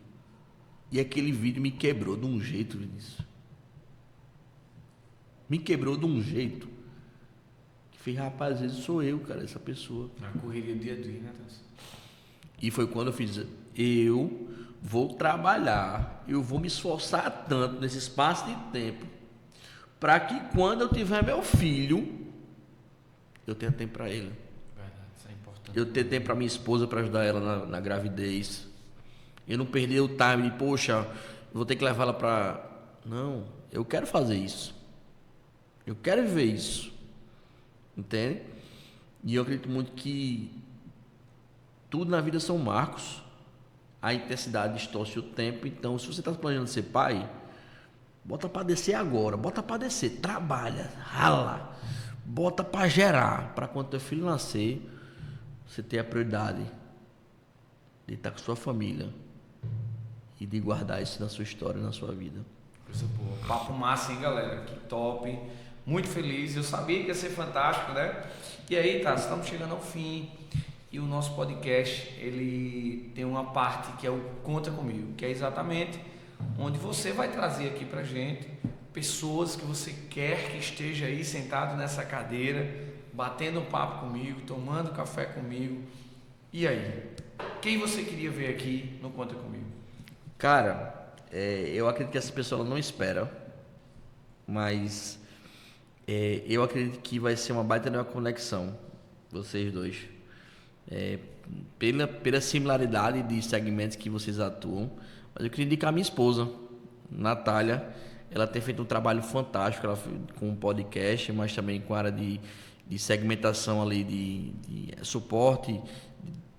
E aquele vídeo me quebrou de um jeito, Vinícius. Me quebrou de um jeito que fez, rapaz, às vezes sou eu, cara, essa pessoa. Na correria do dia a dia, né, Tarso? E foi quando eu fiz, eu vou trabalhar, eu vou me esforçar tanto nesse espaço de tempo, para que quando eu tiver meu filho, eu tenha tempo para ele. Verdade, isso é importante. Eu ter tempo para minha esposa, para ajudar ela na gravidez. Eu não perder o time de, poxa, eu vou ter que levar ela para... Não, eu quero fazer isso. Eu quero viver isso. Entende? E eu acredito muito que tudo na vida são marcos. A intensidade distorce o tempo. Então, se você está planejando ser pai, bota para descer agora. Bota para descer. Trabalha, rala. Bota para gerar. Para quando teu filho nascer, você ter a prioridade de estar com sua família e de guardar isso na sua história, na sua vida. Coisa boa. Papo massa, hein, galera? Que top. Muito feliz. Eu sabia que ia ser fantástico, né? E aí, tá, estamos chegando ao fim. E o nosso podcast, ele tem uma parte que é o Conta Comigo, que é exatamente onde você vai trazer aqui pra gente pessoas que você quer que esteja aí sentado nessa cadeira, batendo um papo comigo, tomando café comigo. E aí? Quem você queria ver aqui no Conta Comigo? Cara, eu acredito que essa pessoa ela não espera, mas eu acredito que vai ser uma baita de uma conexão, vocês dois. Pela similaridade de segmentos que vocês atuam, mas eu queria indicar a minha esposa, Natália. Ela tem feito um trabalho fantástico com o podcast, mas também com a área de segmentação ali, de suporte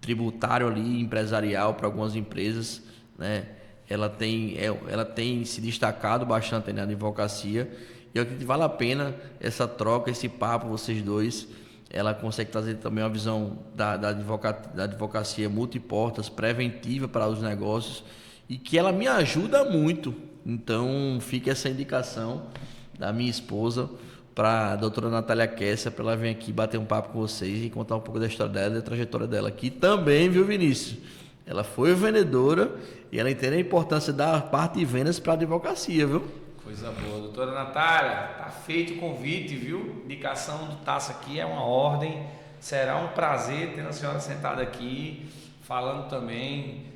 tributário ali, empresarial para algumas empresas, né? Ela tem se destacado bastante na advocacia, e eu acredito que vale a pena essa troca, esse papo, vocês dois. Ela consegue trazer também uma visão da advocacia multiportas, preventiva para os negócios, e que ela me ajuda muito. Então fica essa indicação da minha esposa para a doutora Natália Kessa, para ela vir aqui bater um papo com vocês e contar um pouco da história dela e da trajetória dela, que também, viu, Vinícius? Ela foi vendedora e ela entende a importância da parte de vendas para a advocacia, viu? Coisa boa. Doutora Natália, tá feito o convite, viu? Indicação do Tasso aqui é uma ordem. Será um prazer ter a senhora sentada aqui, falando também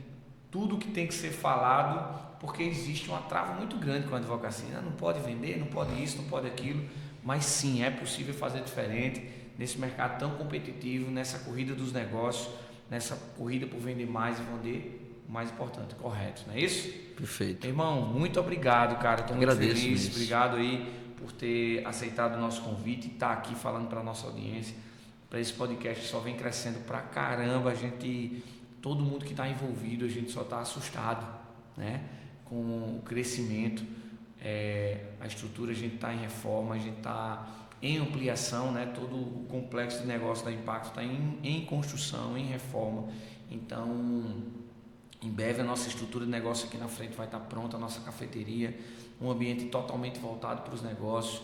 tudo que tem que ser falado, porque existe uma trava muito grande com a advocacia. Não pode vender, não pode isso, não pode aquilo, mas sim, é possível fazer diferente nesse mercado tão competitivo, nessa corrida dos negócios, nessa corrida por vender mais e vender o mais importante, correto, não é isso? Perfeito. Irmão, muito obrigado, cara. Estou muito feliz. Isso. Obrigado aí por ter aceitado o nosso convite e estar aqui falando para a nossa audiência, para esse podcast que só vem crescendo pra caramba. Todo mundo que está envolvido, a gente só está assustado, né, com o crescimento. A estrutura, a gente está em reforma, a gente está em ampliação, né? Todo o complexo de negócio da Impacto está em construção, em reforma. Então, em breve a nossa estrutura de negócio aqui na frente vai estar pronta, a nossa cafeteria, um ambiente totalmente voltado para os negócios,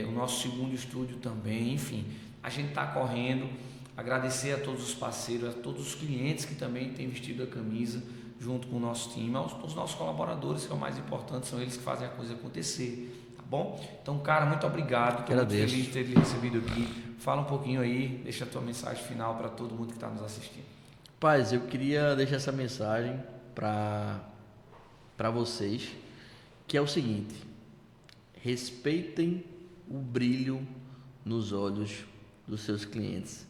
o nosso segundo estúdio também. Enfim, a gente está correndo. Agradecer a todos os parceiros, a todos os clientes que também têm vestido a camisa junto com o nosso time, aos nossos colaboradores, que é o mais importante, são eles que fazem a coisa acontecer, tá bom? Então, cara, muito obrigado, estou muito feliz de ter lhe recebido aqui. Fala um pouquinho aí, deixa a tua mensagem final para todo mundo que está nos assistindo. Paz, eu queria deixar essa mensagem para vocês, que é o seguinte: respeitem o brilho nos olhos dos seus clientes.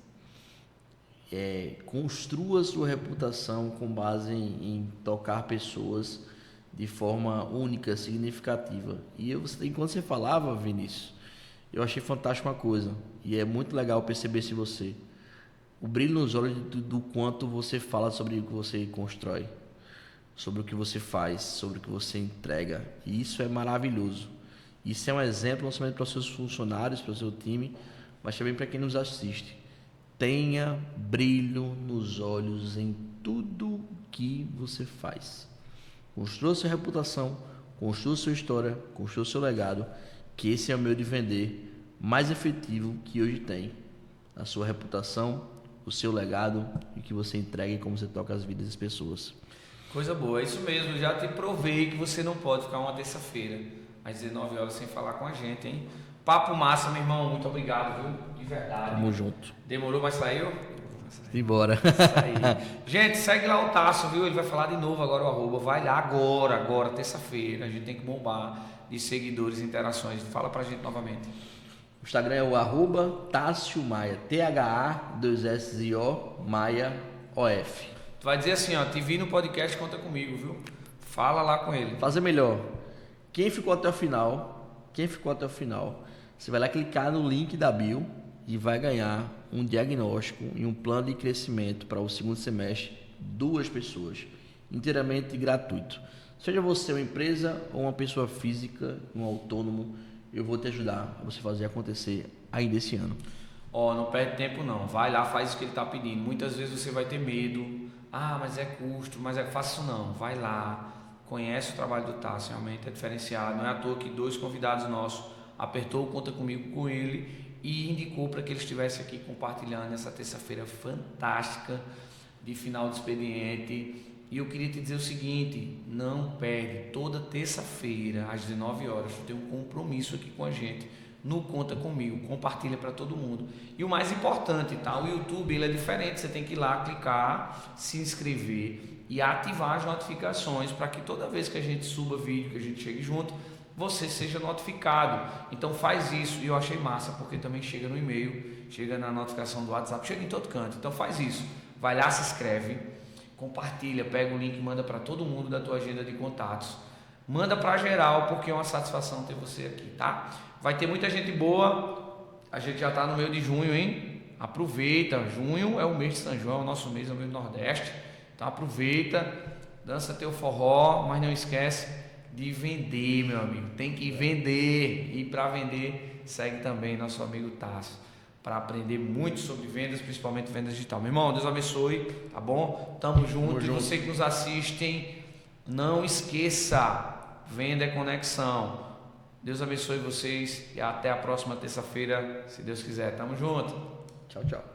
Construa sua reputação com base em tocar pessoas de forma única, significativa. E enquanto você falava, Vinícius, eu achei fantástico uma coisa, e é muito legal perceber se você, o brilho nos olhos do quanto você fala sobre o que você constrói, sobre o que você faz, sobre o que você entrega. E isso é maravilhoso. Isso é um exemplo não somente para os seus funcionários, para o seu time, mas também para quem nos assiste. Tenha brilho nos olhos em tudo que você faz. Construa sua reputação, construa sua história, construa seu legado, que esse é o meio de vender mais efetivo que hoje tem. A sua reputação, o seu legado e que você entregue como você toca as vidas das pessoas. Coisa boa, é isso mesmo. Já te provei que você não pode ficar uma terça-feira às 19 horas sem falar com a gente, hein? Papo massa, meu irmão. Muito obrigado, viu? De verdade. Tamo junto. Demorou, mas saiu? Embora. Gente, segue lá o Tasso, viu? Ele vai falar de novo agora o arroba. Vai lá agora, terça-feira. A gente tem que bombar de seguidores e interações. Fala pra gente novamente. O Instagram é o arroba Tássio Maia. THA2SIO Maia OF. Tu vai dizer assim, ó, te vi no podcast, conta comigo, viu? Fala lá com ele. Fazer melhor. Quem ficou até o final, você vai lá clicar no link da bio e vai ganhar um diagnóstico e um plano de crescimento para o segundo semestre, 2 pessoas, inteiramente gratuito. Seja você uma empresa ou uma pessoa física, um autônomo, eu vou te ajudar a você fazer acontecer ainda esse ano. Ó, não perde tempo não, vai lá, faz o que ele está pedindo. Muitas vezes você vai ter medo, mas é custo, mas é fácil não, vai lá, conhece o trabalho do Tasso, realmente é diferenciado. Não é à toa que 2 convidados nossos apertou o Conta Comigo com ele e indicou para que ele estivesse aqui compartilhando essa terça-feira fantástica de final de expediente. E eu queria te dizer o seguinte, não perde, toda terça-feira às 19 horas tu tem um compromisso aqui com a gente no Conta Comigo, compartilha para todo mundo. E o mais importante, tá? O YouTube ele é diferente, você tem que ir lá, clicar, se inscrever e ativar as notificações para que toda vez que a gente suba vídeo, que a gente chegue junto, você seja notificado. Então faz isso, e eu achei massa, porque também chega no e-mail, chega na notificação do WhatsApp, chega em todo canto. Então faz isso, vai lá, se inscreve, compartilha, pega o link e manda para todo mundo da tua agenda de contatos. Manda para geral, porque é uma satisfação ter você aqui, tá? Vai ter muita gente boa, a gente já está no meio de junho, hein? Aproveita, junho é o mês de São João, é o nosso mês, é o mês do Nordeste. Então aproveita, dança teu forró, mas não esquece de vender, meu amigo. Tem que vender, e para vender, segue também nosso amigo Tasso, para aprender muito sobre vendas, principalmente vendas digital. Meu irmão, Deus abençoe, tá bom? Tamo junto. E você que nos assiste, não esqueça, venda é conexão. Deus abençoe vocês e até a próxima terça-feira, se Deus quiser. Tamo junto. Tchau, tchau.